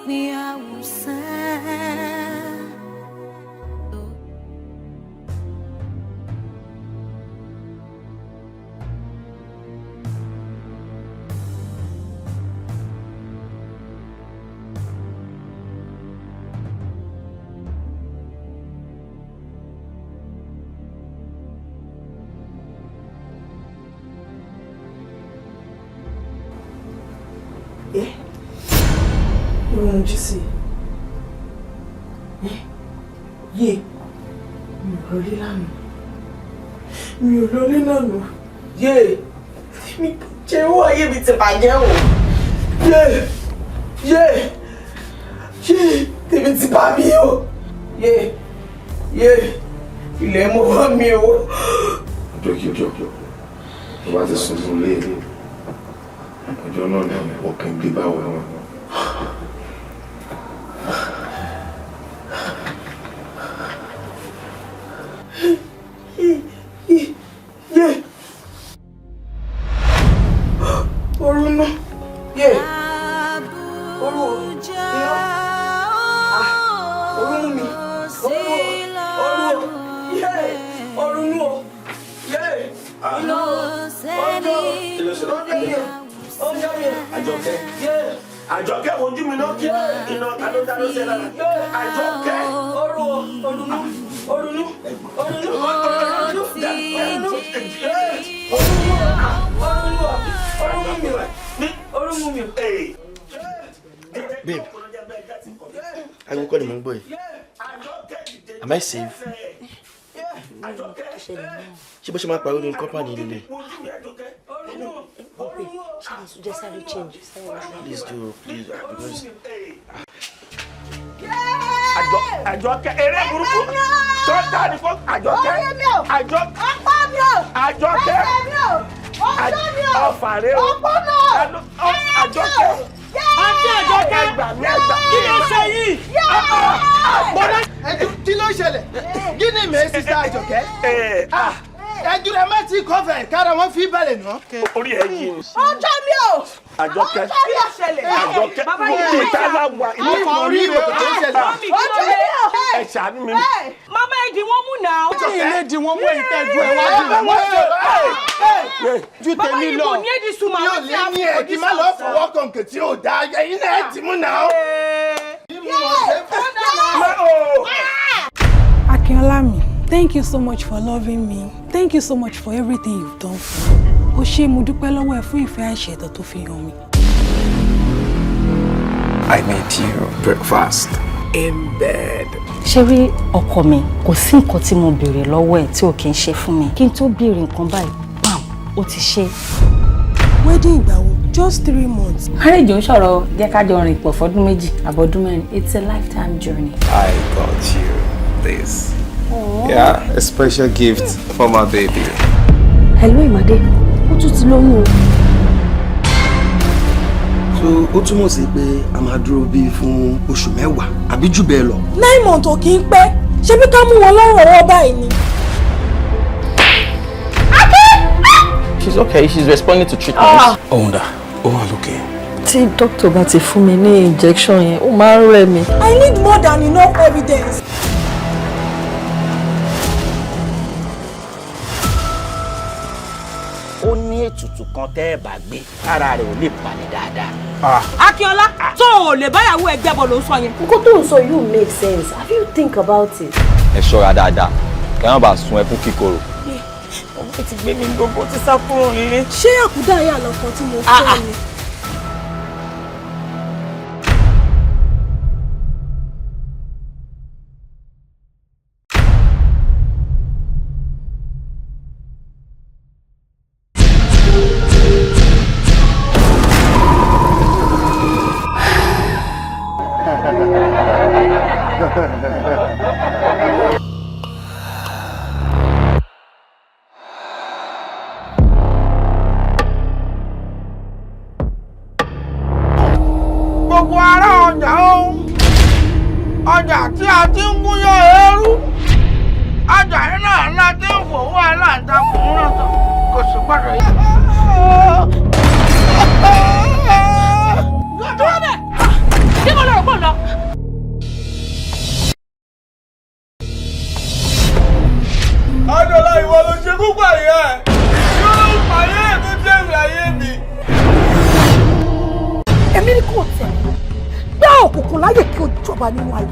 we are Ohun jísì. Yé. Mi ò lọlé lánàá. Mi ò lọlé lánàá. Yé. Mi jẹ́ owó ayé mi ti bàjẹ́ o. Yé. Yé. Yé. Tèmi ti bá mi o. Yé. Yé. Ilẹ̀ mọ́ wá mi o. Jọ̀kí. Tó bá ti sùn fún lé ọjọ́ náà ni ọkàn gbé báwo ẹ̀wọ̀n. Orun yé orun orun mi orun yé orun yé Àjọkẹ́ ojú mi náà kí iná ta ló dáná sí lára. Àjọkẹ́ Babe, I will call the boy. Am I safe? Ṣé bó ṣe máa pariwo ní company nílé? Please do, please, because... Àjọkẹ́ eré burúkú tó ta ni fún Àjọkẹ́ ọ̀fàrẹ́ o Àjọkẹ́ àti Àjọkẹ́ kí ló ṣe yìí? Kí ló ṣẹlẹ̀? Kí ni mẹ́ sísá Àjọkẹ́? Ẹjú rẹ̀ má ti kọ́fẹ̀ kára wọn fi balẹ̀ nù. Orí ẹ̀ yìí. Ọjọ́ mi o. Àjọkẹ́ kí ló ṣẹlẹ̀? Àjọkẹ́ ìtàláwà ọkọ̀ orí mi ò tó ṣẹlẹ̀. Ọjọ́ mi o. Ẹ ṣàánú mi. Mama ẹ di wọn mú náà. Ilé di wọn mú ìtẹ́jú ẹ̀ wá dì wọ́n. Ju tèmi lọ. Bàbá yìí kò ní èdè súnmọ́ Yóò lé ní ẹ̀dí má lọ fọwọ́ kan kè tí ò dá ẹ̀yin náà ẹ̀ dì mú náà. Akínọlá mi, thank you so much for loving me. Thank you so much for everything you've done for me. Ó ṣé mo dúpẹ́ lọ́wọ́ ẹ fún ìfẹ́ àìṣẹ̀tàn tó fi hàn mí. I made you breakfast in bed. Ṣé rí ọkọ mi kò sí nǹkan tí mo béèrè lọ́wọ́ ẹ̀ tí ò kí ń ṣe fún mi. Kí n tó béèrè nǹkan báyìí, bam, ó ti ṣe. Wedding ìgbà wo? Just 3 months. Marriage ń sọ̀rọ̀ jẹ́ ká jọ rìn pọ̀ fọ́dún méjì àbọ̀dún mẹ́rin. It's a lifetime journey. I got you this. Aww. Yeah, a special gift for my baby. Hello, Ìmàdé. Ó tún ti lóyún o. So ó túmọ̀ sí pé a máa dúró bí fún oṣù 10 àbí jù bẹ́ẹ̀ lọ. 9 months ò kì í pẹ́. Ṣé bí ká mú wọn lọ́rùn ọwọ́ báyìí ni? She's okay. She's responding to treatment. Onda, ó wà lókè. Tí dókítà bá ti fún mi ní injection yẹn, ó máa ń rẹ̀ mí. I need more than enough evidence. Ó ní ètùtù kan tẹ́ ẹ bá gbé ara rẹ̀ ò lè balẹ̀ dáadáa. Akínọlá tó o lè báyàwó ẹgbẹ́ bọ̀ ló ń sọ yẹn. Nǹkan tó ń sọ you make sense. Have you think about it? Ẹ ṣọ́ra dáadáa. Kí wọ́n bá sun ẹkún kíkorò. Ó ti gbé mi gbogbo ti sá kúrò nílé. Ṣé àkúdà yà lọ́kọ tí mo fẹ́ ni? Gbogbo ará ọjà ohun ọjà tí a ti ń gúnyán eérú ọjà iná ńlá tí ń fòwò aláǹtakùn rántàn kò sì gbọdọ̀ yá. Dúró bẹ́ẹ̀! Bí mo lọ rò pọ̀ tẹ̀ gbá òkùnkùn láyè kí o jọba nínú ayé.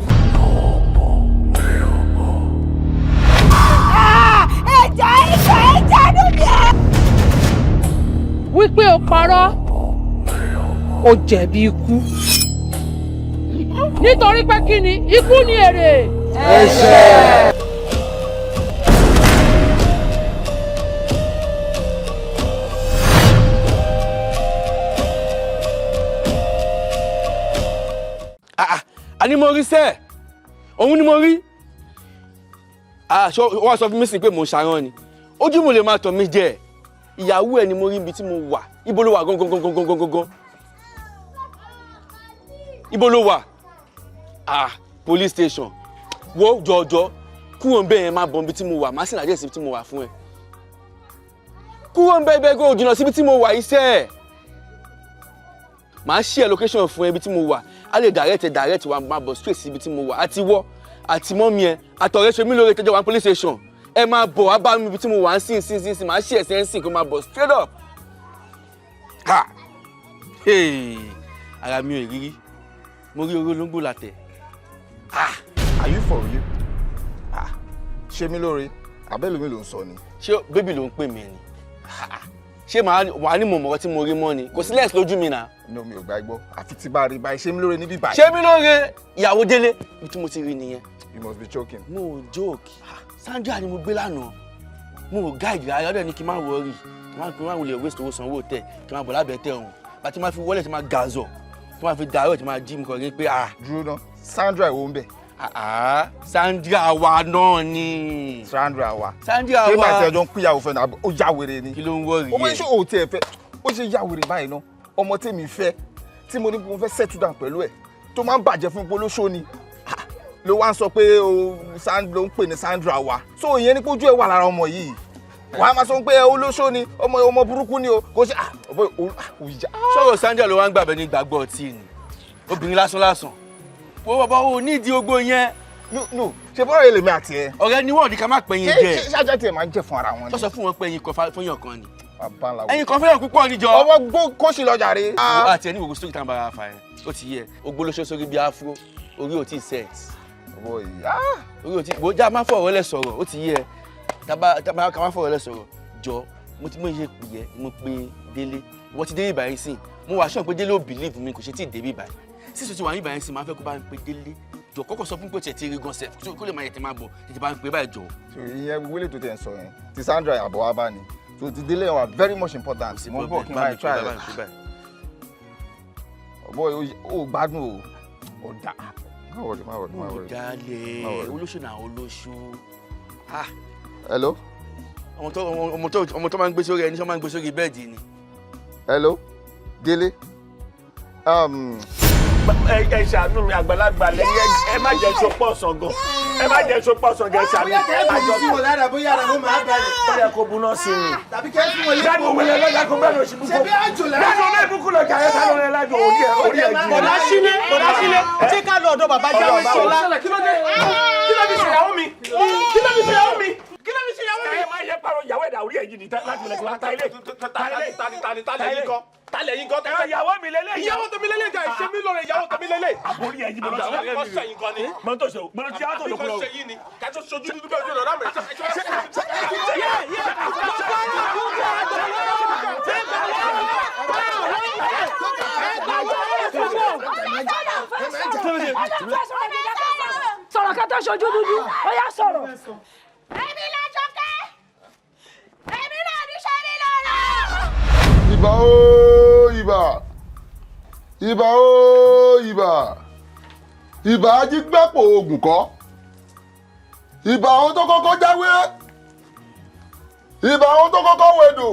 ẹ̀jẹ̀ ìfẹ́ ẹ̀jẹ̀ níbi ẹ̀. wípé o parọ́ o jẹ̀bi ikú nítorí pé kí ni ikú ni èrè. ẹ̀ṣẹ̀. àní mo rí sẹ́ẹ̀ òun ni mo rí wọ́n sọ fún mi sí pé mo ṣàrán ni ojú mo lè máa tàn mí jẹ ìyàwó ẹ̀ ni mo rí ibi tí mo wà ibo ló wà gangan ibo ló wà police station wo jọjọ kúrò ń bẹ yẹn máa bọ̀ ibi tí mo wà má sì nàjẹ́ síbi tí mo wà fún ẹ kúrò ń bẹ ibẹ̀ kó jìnnà síbi tí mo wà iṣẹ́ màá share location fún ẹ ibi tí mo wà a lè direct wa máa bọ̀ straight síbi tí mo wà àti wọ́ àti mọ́mí ẹ àtọ̀rẹ́ ṣe mí lóore tẹ́jọ́ wa police station ẹ máa bọ̀ wá bá mi ibi tí mo wà ń sìn máa share ẹsẹ̀ ń sìn kó máa bọ̀ straight up. Ara mi ò rírí mo rí oró lóńgbò látẹ̀. Are you for real? Ṣé mi lóore abẹ́lú mi ló ń sọ ni. Ṣé bébì ló ń pè mí ni ṣé wàá ní mọ̀mọ́ tí mo rí mọ́ ni kò sí lẹ́ẹ̀sì lójú mi náà. inú mi ò gbà gbọ́ àfi tí bá rí báyìí ṣé mi lóore níbí báyìí. ṣé mi lóore ìyàwó délé ibi tí mo ti rí nìyẹn. you must be joking. mo ò joke Sandra ni mo gbé lánàá mo ò guide rárá ọ̀dọ̀ ni kí n má wọrí kí n má wulẹ̀ waste owó sanwó tẹ̀ kí n má bọ̀ lábẹ́ tẹ̀ ọ̀hún bàtí má fi wọlé tí má gazọ̀ tí má fi dàrọ̀ tí má jí mi kọ̀ rí pé dúró ná Sandra ìwọ ń bẹ̀. Sandra wa náà ni. Sandra wa. Sandra wa. ṣé màá ti ẹjọ́ ń pínyàwó fẹ́ náà ó já wèrè ni. kí ló ń wọrí yẹn. ọmọ iṣẹ́ òun ti ẹ̀ fẹ́ ó ṣe já wèrè báyìí ná ọmọ tèmi fẹ́ tí mo ní mo fẹ́ settle down pẹ̀lú ẹ̀ tó máa ń bàjẹ́ fún polóṣó ni ló wá ń sọ pé ló ń pè ní Sandra wa so ìyẹn ní pójú ẹ̀ wà lára ọmọ yìí wàá máa sọ pé olóṣó ni ọmọ burúkú ni o kò ṣe sọ̀rọ̀ Sandra ló wá ń gbàgbẹ́ ní gbàgbọ́ ọtí ni obìnrin lásán wo bàbá o ní ìdí ogbó yẹn. no ṣe bọ́ọ̀rọ̀ èlèmi àti ẹ. ọ̀rẹ́ ni wọ́n ní ká má pẹ́yìn jẹ. ṣé ajá tiẹ̀ máa ń jẹ fún ara wọn ni. tó sọ fún wọn pé ẹyin kan fẹ́yàn kan ni. babaláwo. ẹyin kan fẹ́yàn púpọ̀ níjọ. ọwọ́ gbó kóṣì lọ jàre. àti ẹni gbogbo sórí tá à ń bára fa yẹn ó ti yẹ ogbólóṣó sórí bí afro orí ò tí ì set. ọwọ́ ìyá. orí ò tí ì já má fọ̀rọ̀ lẹ̀ sọ̀rọ̀ ó ti yẹ ká má fọ̀rọ̀ lẹ̀ sọ̀rọ̀ jọ mo ti mọ iye pè yẹ mo pe Délé wọ́n ti dé ìbàyẹn sìn mo wà sure pé Délé ò believe mi kò ṣe tí ì dé ìbàyẹn sísè tí wà ní ìbàyẹn sìn máa fẹ́ kó bá ń pe Délé jọ kọ́kọ́ sọ fún pé tiẹ̀ ti rí gan sef kó lè máa yẹ tẹ máa bọ̀ tètè bá ń pè báyìí jọ. ìyẹn wílé tó tẹ̀ ń sọ yẹn ti Sandra àbọ̀ wa bá ní so ti Délé wà very much important mo bọ̀ kí n máa try rẹ̀ ọ̀bọ̀ o gbádùn o ọ̀dà má wọlé. ọ̀dàlẹ̀ olóṣù náà olóṣù. hello. ọmọ tó máa ń gbé sórí ẹni tó máa ń gbé sórí bẹ́ẹ̀dì ni. hello Délé. ẹ ṣàánú mi àgbàlagbà lẹ́yìn ẹ má jẹ́ sopọ̀ sọ̀gàn ẹ má jẹ́ sopọ̀ sọ̀gàn ẹ ṣàánú. bóyá kẹ́ ẹ bí sí wọn lára bóyá ara wọn máa balẹ̀. bóyá kó buná sí mi. tàbí kẹ́ ẹ fún wọn lẹ́kọ̀ọ́. dáàbò wọlé lọ́jà kó bẹ́ẹ̀ lọ sí búkọ́. ṣebí àjò la. dáàbò wọlé búkú lọ́jà ẹ sáré lọ́jà lájọ orí ẹ̀ jù. bọ̀dá sílé ṣé ká lọ ọ̀dọ̀ bàbá jáwé sọlá. kí ló dé kí ló fi ṣèyàwó mi kí ló fi ṣèyàwó mi kí ló fi ṣèyàwó mi. ẹ máa yẹ pàrọ̀ ìyàwó ẹ̀dá orí ẹ̀ jì ní láti ilẹ̀ tí wọ́n ta ilé. talẹ̀ yín kan ìyàwó mi lélẹ̀ ìyàwó tèmi lélẹ̀ jà ìṣe mi lọ́rẹ̀ ìyàwó tèmi lélẹ̀. àbórí ẹ̀ jì bọ̀dọ̀ tí wọ́n kọ́ sẹ́yìn kan ni. mọ̀ tó ṣe o mọ̀ tí a tó lọ́kùnrin o. bí kò ṣe yín ni kájọ sojú dúdú bẹ́ẹ̀ ojú ọ̀rọ̀ rẹ̀. sọ̀rọ̀ kẹ́tọ́ ṣojú dúdú ó yá sọ̀rọ̀. èmi l'Àjọkẹ́ èmi náà ní sẹ́ni lọ́la. ìbà ó ìbà ìbà ó ìbà ìbà ajígbàpò oògùn kọ́ ìbà àwọn tó kọ́kọ́ jáwé ìbà àwọn tó kọ́kọ́ wẹ̀dò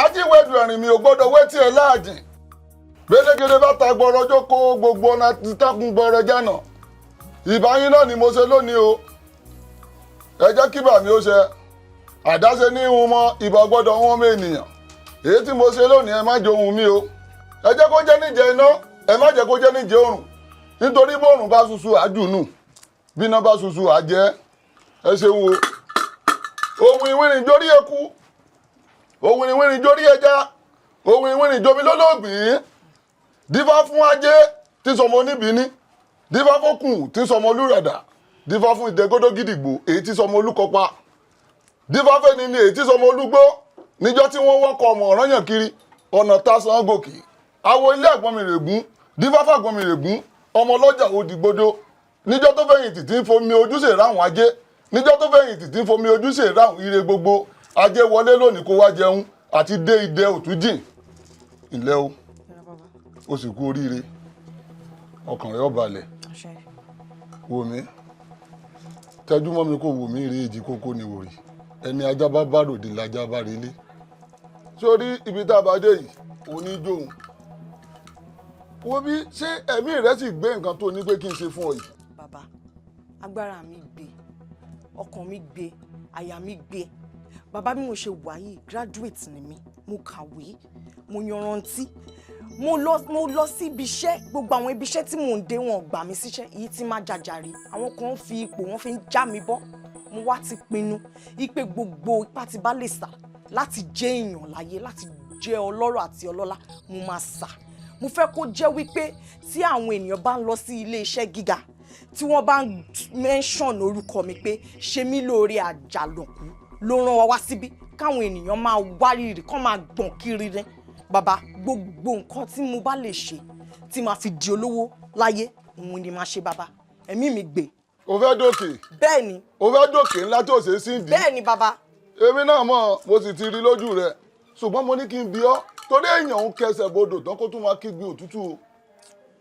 ajíwẹ̀dù ẹ̀rìn mi ò gbọ́dọ̀ wẹ́tí ẹ̀ láàjìn gbẹdẹgẹdẹ bá ta gbọrọ jókòó gbogbo ọ̀nà títàkùn gbọrọ jánà ìbà yín náà ni mo ṣe lónìí o ẹ jẹ́ kí bàmí ó ṣe àdáṣe ní ìhun mọ́ ìbà gbọ́dọ̀ wọn mọ́ ènìyàn èyí tí mo ṣe lónìí ẹ má jẹ ohun mi o ẹ jẹ́ kó jẹ́ níjẹ iná ẹ má jẹ́ kó jẹ́ níjẹ òrùn nítorí bóòrùn bá ṣuṣu àjùnù bí iná bá ṣuṣu àjẹ́ ẹ ṣeun o ohun ìwìrìn jórí eku ohun ìwìrìn jórí ẹja ohun ìwìrìn jomi lólóògbìn dífá fún ajé tí sọmọ oníbìíní dífá fókùn tí sọmọ olúrẹ̀dà dífá fún ìdẹ́gódó gídìgbò èyí tí sọmọ olúkọpa dífá fẹ́ni ni èyí tí sọmọ olúgbó níjọ́ tí wọ́n wọ́kọ̀ ọmọ ọ̀ranyàn kiri ọ̀nà tásán gòkè awo ilé àgbọn mi règún dífá fàgbọn mi règún ọmọ ọlọ́jà òdìgbodò níjọ́ tó fẹ̀yìntì tí ń fomi ojúṣe ráhùn ajé níjọ́ tó fẹ̀yìntì tí ń fomi ojúṣe ráhùn ire gbogbo ajé wọlé lónìí kó wá jẹun àti dé idẹ òtújìn ilẹ̀ o ó sì kú oríire ọkàn rẹ̀ ó balẹ̀ wò mí tẹ́jú mọ́ mi kó wò mí rí èjì kókó ni wò rí ẹni ajá bá bá ròdì lájá bá relé sórí ibi tá a bá dé yìí oníjóun wo bí ṣé ẹ̀mí rẹ̀ sì gbé nǹkan tó ní pé kí n ṣe fún ọ yìí. bàbá agbára mi gbé ọkàn mi gbé àyà mi gbé bàbá bí mo ṣe wà yìí graduate ni mi mo kàwé mo yanrantí mo lọ sí ibi iṣẹ́ gbogbo àwọn ibi iṣẹ́ tí mò ń dé wọn gbà mí síṣẹ́ èyí tí máa jàjàre àwọn kan fi ipò wọn fi ń já mi bọ́ mo wá ti pinnu ipe gbogbo ipá tí bá lè sà láti jẹ́ èèyàn láyé láti jẹ́ ọlọ́rọ̀ àti ọlọ́lá mo máa sà mo fẹ́ kó jẹ́ wípé tí àwọn ènìyàn bá ń lọ sí ilé iṣẹ́ gíga tí wọ́n bá ń mention orúkọ mi pé ṣe mí lóore àjàlọ̀kú ló rán wa wá síbí káwọn ènìyàn máa wárìrì kán máa gbọ̀n kiri rẹ bàbá gbogbo nǹkan tí mo bá lè ṣe tí màá fi di olówó láyé òun ni màá ṣe bàbá ẹ̀mí mi gbé. o fẹ́ dókè. bẹ́ẹ̀ ni. o fẹ́ dókè ńlá tó ṣe sí ìdí. bẹ́ẹ̀ ni bàbá. èmi náà mọ̀ mo sì ti rí lójú rẹ̀ ṣùgbọ́n mo ní kí n bi ọ́ torí èèyàn ń kẹsẹ̀ bodò tán kó tún máa kígbe òtútù o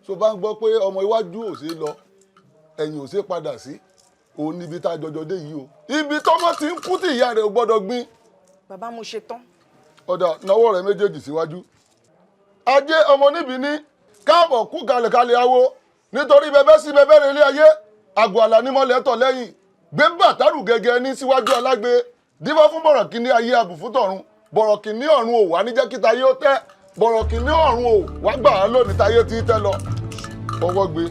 so bá ń gbọ́ pé ọmọ iwájú ò ṣe lọ ẹ̀yìn ò ṣe padà sí òun níbi tá a jọjọ dé yìí o ibi tọ́mọ ti ń kú tí ìyá rẹ̀ ò gbọ́dọ̀ gbin. bàbá mo ṣe tán. ọ̀dà náwó rẹ̀ méjèèjì síwájú. ajé ọmọ níbi ní káàbọ̀ kú kalẹ̀kalẹ̀ awo nítorí bẹbẹ́ sí bẹbẹ́ rẹ̀ ilé ayé àgọ́ àlà ní mọ́lẹ̀ tọ̀ lẹ́yìn gbé bàtàrù gẹ́gẹ́ ní síwájú alágbe dífá fún bọ̀rọ̀ kìíní ayé àbùfútọ̀run bọ̀rọ̀ kìíní ọ̀run ò wá níjẹ́ kíta yóò tẹ́ bọ̀rọ̀ kìíní ọ̀run ò wá gbà á lónìí táyé tí tẹ́ lọ ọwọ́ gbé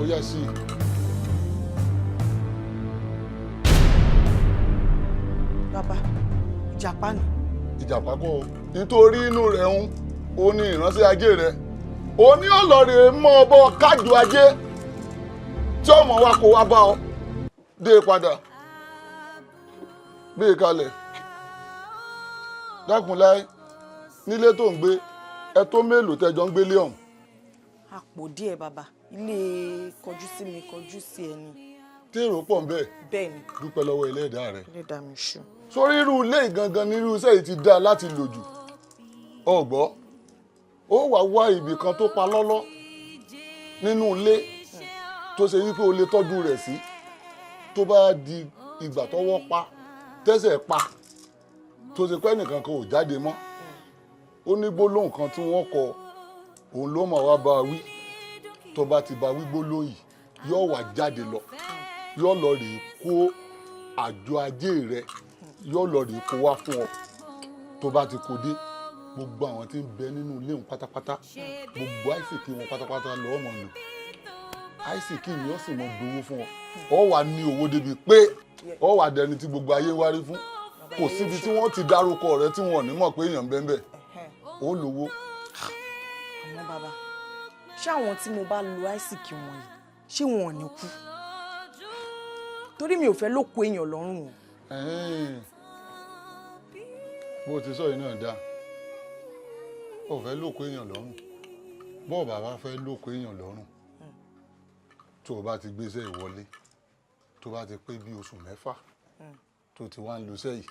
ó yá sí i. bàbá ìjàpá ni. ìjàpá kọ́ o nítorí inú rẹ̀ ń ó ní ìránṣẹ́ ajé rẹ̀ ó ní ọlọ́rẹ̀ mọ́ ọbọ kájọ ajé tí ọmọ wa kó wá bá ọ dé padà gbé kalẹ̀ dákunláì nílé tó ń gbé ẹ tó mélòó tẹjọ ń gbélé ọ̀hún. àpò díẹ̀ bàbá ilé kọjú sí mi kọjú sí ẹni. tí èrò pọ̀ ń bẹ̀. bẹ́ẹ̀ ni. dúpẹ́ lọ́wọ́ ẹlẹ́dàá rẹ̀. ẹlẹ́dàá mi ṣù. sórí irú ilé ìgangan ní irú iṣẹ́ yìí ti dáa láti lò jù ọ̀gbọ́ ó wà wá ibì kan tó pa lọ́lọ́ nínú ilé tó ṣe wípé o lè tọ́jú rẹ̀ sí tó bá di ìgbà tọ́wọ́ pa tẹ́sẹ̀ pa tó ṣe pé nìkan kan ò jáde mọ́ ó ní gbólóhùn kan tí wọ́n kọ òun ló máa wá bá a wí tó bá ti bá wí gbólóhùn yìí yóò wá jáde lọ yóò lọ rèé kó àjọ ajé rẹ yóò lọ rèé kó wá fún ọ tó bá ti kó dé gbogbo àwọn tí ń bẹ nínú ilé wọn pátápátá gbogbo àìsíkì wọn pátápátá lọ́wọ́ mọ̀ lò àìsíkì ni ó sì mọ gbowó fún ọ ọ wà ní owó débi pé ọ wà dẹni tí gbogbo ayé wárí fún kò síbi tí wọ́n ti dárúkọ rẹ tí wọ́n ò ní mọ̀ pé èèyàn bẹ́ẹ̀ bẹ́ẹ̀ ó lówó. àmọ́ bàbá ṣé àwọn tí mo bá lo àìsíkì wọ̀nyí ṣé wọn ò ní kú torí mi ò fẹ́ ló kó èèyàn lọ́rùn o. bó o ti sọ yìí náà dáa ó fẹ́ lóko èèyàn lọ́rùn bọ́ọ̀ bàbá fẹ́ lóko èèyàn lọ́rùn tó o bá ti gbéṣẹ́ ìwọlé tó bá ti pé bí oṣù mẹ́fà tó ti wá ń lo sẹ́yìn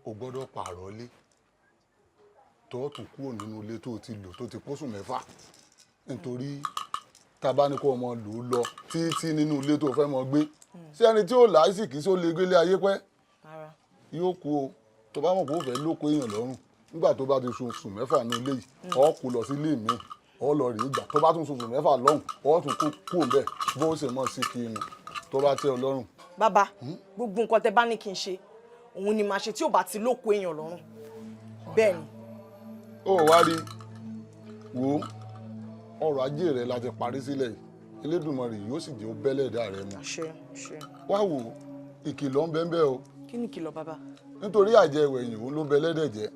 o gbọ́dọ̀ pààrọ̀ lé tó o tún kúrò nínú ilé tó o ti lò tó ti pósù mẹ́fà nítorí tabaníkọ́ ọmọ lò ó lọ títí nínú ilé tó o fẹ́ mọ gbé sí ẹni tí ó láìsí kì í só lè gbélé ayé pẹ́ yóò kú o tó bá mọ̀ pé ó fẹ́ lóko èèyàn lọ́rùn nígbà tó bá ti sùn mẹ́fà ní ilé yìí ọ kò lọ sí ilé mi ọ lọ rí ìgbà tó bá tún sùn mẹ́fà lọ́hùn ọ tún kú òǹbẹ bó ṣe mọ̀ sí kí inú tó bá tẹ́ ọ lọ́rùn. bàbá gbogbo nǹkan tẹ bá ní kí n ṣe òun ni màá ṣe tí ò bá ti lóko èèyàn lọ́rùn bẹ́ẹ̀ ni. ó wá rí wo ọrọ̀ ajé rẹ la ti parí sílẹ̀ yìí Elédùmarè yóò sì jẹ́ ó bẹ́lẹ̀ dá rẹ mu. wá wò ìkìlọ̀ ń bẹ́ẹ̀ bẹ́ẹ̀ o. kí ni ìkìlọ̀ bàbá. nítorí àjẹ ìwẹ̀yìn òun ló bẹ lẹ́dẹ̀ jẹ́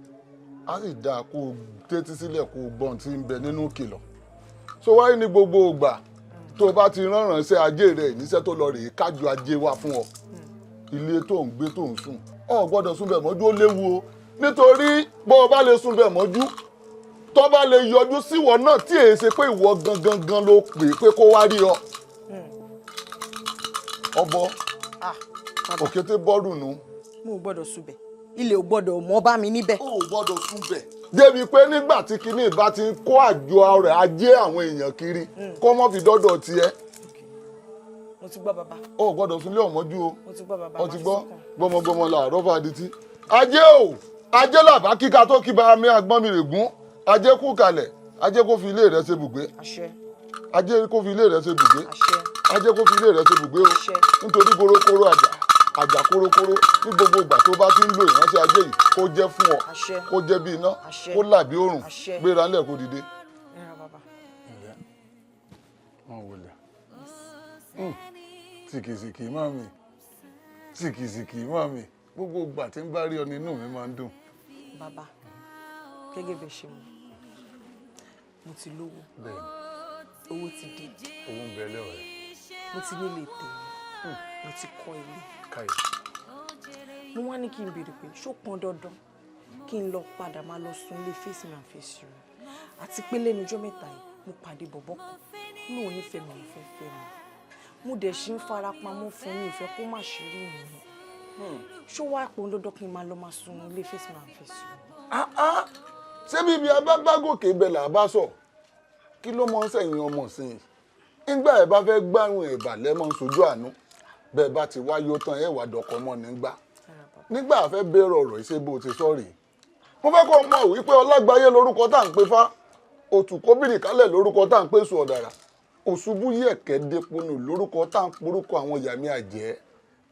á sì dáa kó o tẹ́tí sílẹ̀ kó o gbọ́n tí ń bẹ nínú ìkìlọ̀ so wáyé ní gbogbo ìgbà tó o bá ti ránṣẹ́ ajé rẹ̀ níṣẹ́ tó lọ rèé kájú ajé wá fún ọ ilé tó ń gbé tó ń sùn ọ gbọ́dọ̀ sùn bẹ̀ mọ́jú ó léwu o nítorí bó o bá lè sùn bẹ̀ mọ́jú tó bá lè yọjú síwọ náà tí èyí ṣe pé ìwọ gangan ló pè é pé kó wá rí ọ ọbọ òkété bọ́ọ̀rù nù. mo ò gbọ́dọ̀ súbẹ̀ ilé ò gbọ́dọ̀ mọ́ bá mi níbẹ̀. o ò gbọ́dọ̀ súbẹ̀. débi pé nígbà tí kinní bá ti ń kó àjọ rẹ̀ ajé àwọn èèyàn kiri kó mọ́ fi dọ́dọ̀ tiẹ̀. mo ti gbọ́ bàbá. o ò gbọ́dọ̀ súnlé ọ̀mọ́jú o. mo ti gbọ́ bàbá. o ti gbọ́ gbọmọgbọmọ làárọ̀ fàdítì. ajé o ajé làbá kíka tó kí bá mi àgbọ́n mi rè gún ajé kú kalẹ̀ ajé kó fi ilé rẹ̀ ṣe bùgbé. ajé kó fi ilé rẹ̀ ṣe bùgbé. ajé kó fi ilé rẹ̀ ṣe bùgbé o nítorí korokoro àjà korokoro ní gbogbo ìgbà tó bá ti ń lo ìránṣẹ́ ajé yìí kó jẹ́ fún ọ kó jẹ́ bí iná kó là bí òrùn gbéra ńlẹ̀ kó dìde. sìkìsìkì mọ́ mi sìkìsìkì mọ́ mi gbogbo ìgbà tí ń bá rí ọ nínú mi máa ń dùn. bàbá gẹ́gẹ́ bẹ́ẹ̀ ṣe mọ̀ mo ti lówó owó ti dé owó ń bẹ lẹ́wọ̀ rẹ̀ mo ti nílé tèmi mo ti kọ́ ilé mo wá ní kí n béèrè pé ṣó pọn dandan kí n lọ padà máa lọ sùn ilé face me and face you àti pé lẹ́nu ọjọ́ mẹ́ta yìí mo pàdé bọ̀bọ́ kan lóun nífẹ̀ẹ́ mi ò fẹ́ fẹ́ mi mo dẹ̀ ṣe ń farapamọ́ fún mi ìfẹ́ kó má ṣe rí mi ṣó wá pọn dandan kí n máa lọ máa sùn ilé face me and face you. ṣé bíbi abágbágòkè ibẹ̀ là bá sọ kí ló mọ ń sẹ̀yìn ọmọ sí i nígbà ẹ̀ bá fẹ́ gbárùn ẹ̀bà lẹ́mọ̀ sójú àánú bẹ́ẹ̀ bá ti wáyé ó tán ẹ̀ wà dọ̀kọ̀ mọ́ nígbà fẹ́ bẹ̀rẹ̀ ọ̀rọ̀ ìṣe bó ti sọ̀rì mo fẹ́ kó mọ̀ wípé ọlágbáyé lórúkọ tá à ń pe fá òtùkóbìnrin kálẹ̀ lórúkọ tá à ń pe sùn ọ̀dàrà òṣùbù yẹ̀kẹ́ déponu lórúkọ tá à ń porúkọ àwọn yàmí àjẹ́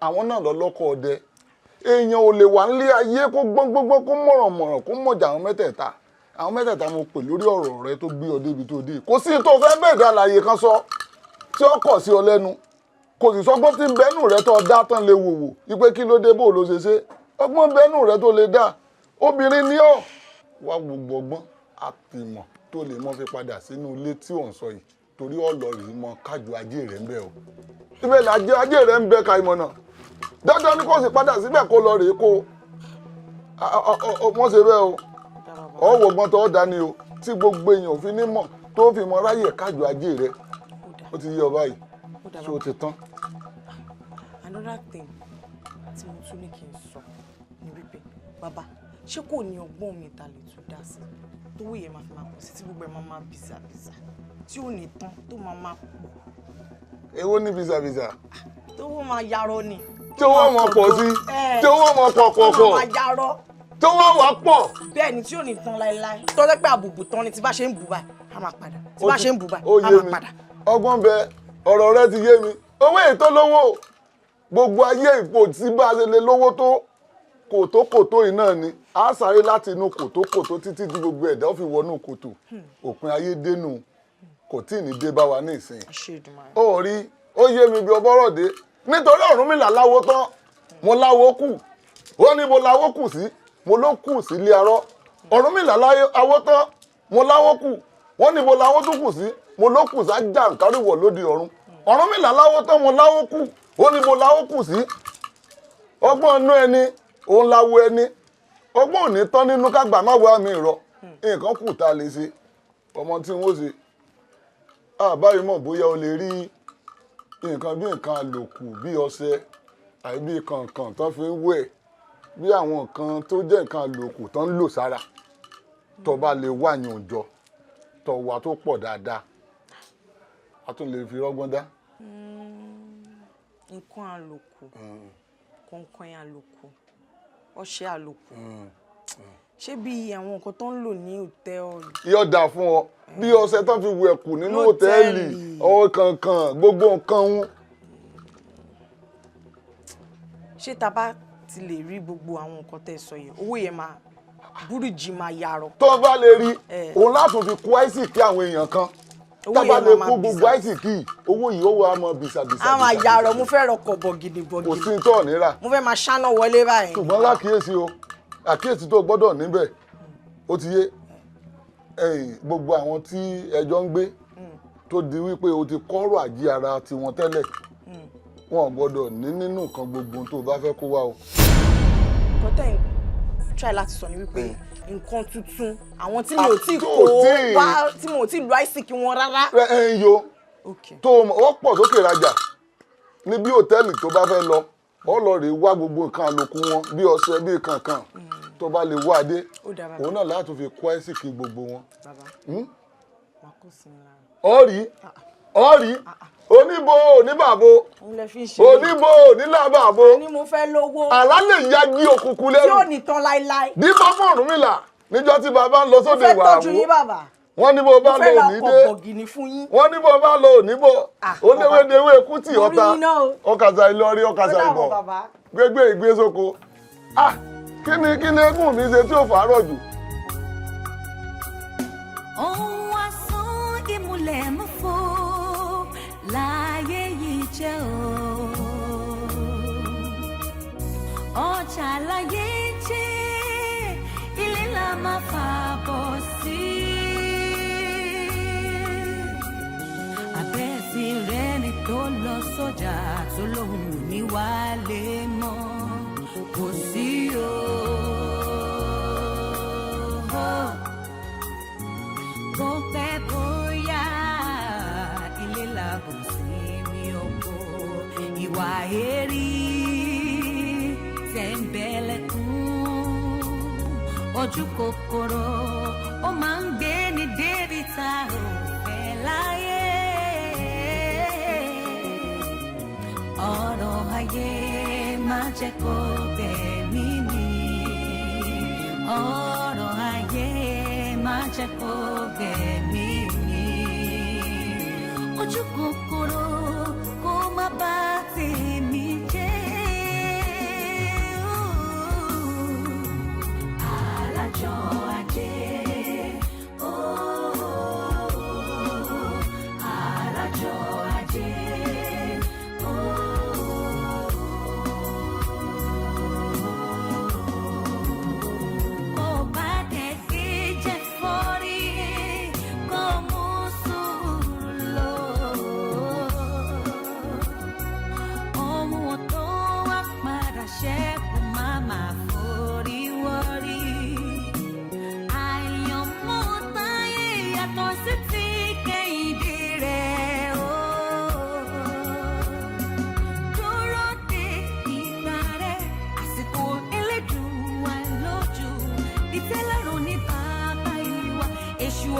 àwọn náà lọ́lọ́kọ̀ ọdẹ èèyàn ò lè wà nílé ayé kó gbọ́ngbọ́ngbọ́n kó mọ̀rànmọ̀ràn kó mọ̀jà àwọn mẹ́tẹ̀ẹ̀ta mo pè lórí ọ̀rọ̀ rẹ tó gbé ọ débi tó dé kò sí tó fẹ́ bẹ́ẹ̀ dá láàyè kan sọ tí ó kọ̀ sí ọ lẹ́nu kò sì sọgbọ́n tí bẹ́ẹ̀nù rẹ tó dá tán lè wòwò wípé kí ló dé bó ló ṣe ṣe ọgbọ́n bẹ́ẹ̀nù rẹ tó lè dá obìnrin ní ọ wá gbogbo ọgbọ́n àtìmọ̀ tó lè mọ́ fi padà sínú ilé tí ò ń sọ yìí torí ọ̀lọ́ yìí mọ kájú ajé rẹ̀ ń bẹ o ibẹ̀ làjẹ́ ajé rẹ̀ ń bẹ ka ìmọ̀ náà dandan ni kò sì padà síbẹ̀ kó lọ rèé kó wọ́n ṣe bẹ́ẹ̀ o ọwọ́ ọgbọ́n tó dání o tí gbogbo èèyàn fi ní mọ̀ tó fi mọ ráyè kájú ajé rẹ̀ ó ti yé ọ báyìí ṣé o ti tán. another thing tí mo tún ní kí n sọ ni wípé bàbá ṣé kò ní ọgbọ́n mi ta lè tún dá sí tówó yẹn máa fi máa pọ̀ sí tí gbogbo ẹ̀ máa máa bìsàbìsà tí ò ní tán tó máa máa pọ̀. èwo ní bìsàbìsà. tówó máa yarọ ni. tí owó mọ pọ̀ sí tí owó mọ pọ̀. tó máa yarọ. tí owó wà pọ̀. bẹ́ẹ̀ ni tí ò ní tán láéláé tó jẹ́ pé àbùbù tán ni tí bá ṣe ń bù báyìí á máa padà tí bá ṣe ń bù báyìí á máa padà. ọgbọ́n bẹ ọ̀rọ̀ rẹ ti yé mi owó ètò lówó gbogbo ayé ipò tí bá a ṣe lè lówó tó kòtókòtó yìí náà ni a sáré láti inú kòtókòtó títí di gbogbo ẹ̀dá ó fi wọnú kòtò òpin ayé dénú kò tí ì ní dé bá wa ní ìsìn. ó rí ó yé mi bí ọbọ̀rọ̀ dé nítorí Ọ̀rúnmìlà láwo tán mo láwo kù ó ní mo láwo kù sí mo ló kù sí ilé arọ Ọ̀rúnmìlà láwo tán mo láwo kù wọ́n ní mo láwo tún kù sí mo ló kù sá jàǹkáríwọ̀ lóde ọ̀run Ọ̀rúnmìlà láwo tán mo láwo kù ó ní mo láwo kù sí ọgbọ́n inú ẹni òun láwo ẹni ọgbọ́n òní tán nínú kágbà má wá mi rọ nǹkan kù tá a lè ṣe ọmọ tí wọ́n ṣe àbáyé mọ̀ bóyá o lè rí nǹkan bí nǹkan àlòkù bí ọṣẹ àbí kànkàn tán fi ń wẹ̀ bí àwọn nǹkan tó jẹ́ nǹkan àlòkù tán ń lò sára tó bá lè wá yàn jọ tó wà tó pọ̀ dáadáa a tún lè fi rọ́gbọ́n dá. nǹkan àlòkù kọ̀ọ̀kan àlòkù ọṣẹ àlòkù ṣé bí àwọn nǹkan tó ń lò ní hòtẹ́ẹ̀lì. yóò dáa fún ọ bí ọṣẹ tán fi wẹ̀ kù nínú hòtẹ́ẹ̀lì kankan gbogbo nǹkan wọn. ṣé ta bá ti lè rí gbogbo àwọn nǹkan tẹ́ sọ yẹn owó yẹn máa búrújì máa yarọ. tó bá lè rí òun látún fi kó àìsíkì àwọn èèyàn kan tá bá lè kó gbogbo àìsíkì owó yìí ó wà á mọ bìsàbìsà. a máa yarọ mo fẹ́ rọkọ̀ bọ̀gìnì bọ̀gìnì. kò sí tó nira. mo fẹ́ máa ṣáná wọlé báyìí. ṣùgbọ́n lákìyèsí o àkíyèsí tó gbọ́dọ̀ níbẹ̀ ó ti yé gbogbo àwọn tí ẹjọ́ ń gbé tó di wípé o ti kọ́rọ̀ àjí ara tiwọn tẹ́lẹ̀ wọn ò gbọ́dọ̀ ní nínú nǹkan gbogbo tó bá fẹ́ kó wá o. kọ́tẹ́ try láti sọ ni wípé nǹkan tuntun àwọn tí mi ò tí kó wá tí mo ò tí lu àìsíkì wọn rárá. yo tó o pọ̀ sókè rajà ní bí hòtẹ́ẹ̀lì tó bá fẹ́ lọ ọ lọ rèé wá gbogbo nǹkan àlòkù wọn bí ọṣẹ bí kankan tó bá lè wá dé òun náà láti fi kó àìsíkì gbogbo wọn. ọ̀rí oníbo oníbàbo oníbo onílàbàbo ni mo fẹ́ lówó àlálẹ̀ yagi òkùnkùn lẹ́rù tí ò ní tán láíláí. dípò fún Ọ̀rúnmìlà níjọ́ tí bàbá ń lọ sóde ìwàràwọ̀ wọ́n ní bó bá lọ òní dé wọ́n ní bó bá lọ òní bọ̀ ó léwédewé kùtì ọ̀tá ọkàṣà ìlọrí ọkàṣà ìbọ̀ gbégbé ìgbésóko kíni egún mi ṣe tí ò fàárọ̀ jù. ohun asán ìmùlẹ̀ mú fò láyé yìí jẹ́ ọjà láyé jẹ́ ilé la máa fà bọ̀ sí. àbẹ́sí rẹ̀ ni tó lọ sọ́jà tó lóhùn ní wálé mọ́ kò sí o. bó pẹ́ bóyá ilé làbò sí mi ògo ìwà èrí tẹ̀m̀bẹ̀lẹ̀kún ojú kòkòrò ó máa ń gbé ní débi tá ò fẹ́ láyé ọ̀rọ̀ ayé má jẹ́ kó bẹ̀ mí mi ọ̀rọ̀ ayé má jẹ́ kó bẹ̀ mí mi ojú kòkòrò kó má bà tèmi jẹ́. Alájọ ajé alájọ ajé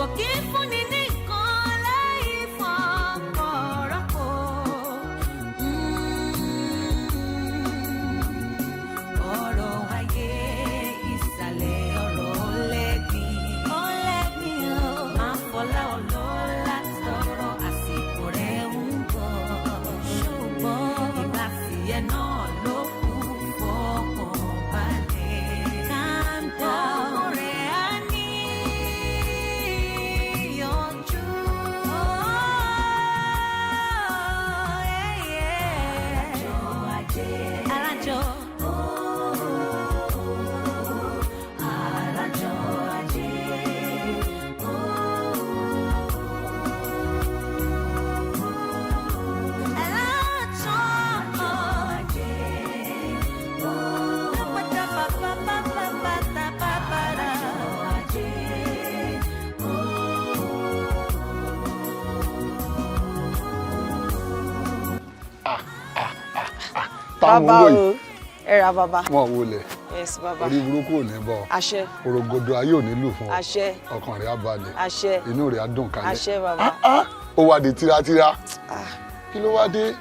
òkè fúnni ní nǹkan láì fọkàn rọ́pò. ọ̀rọ̀ ayé ìsàlẹ̀ ọ̀rọ̀ lẹ́gbìn ó máa fọlá ọlọ́lá tọrọ àsìkò rẹ̀ ń bọ̀ ṣùgbọ́n ìgbà tiẹ̀ náà ló kù fọkàn balẹ̀ káńtà rẹ̀ á ní. Bàbá o, ẹ̀rà bàbá. Wọ́n wọlé. Yes, bàbá. Orí burúkú ò ní bọ̀. Àṣẹ. Orogodo ayé ò ní lù fún ọ. Àṣẹ. Ọkàn rẹ̀ á balẹ̀. Àṣẹ. Inú rẹ̀ á dùn kalẹ̀. Àṣẹ bàbá. Ó wá di tíratíra. Kí ló wá dé?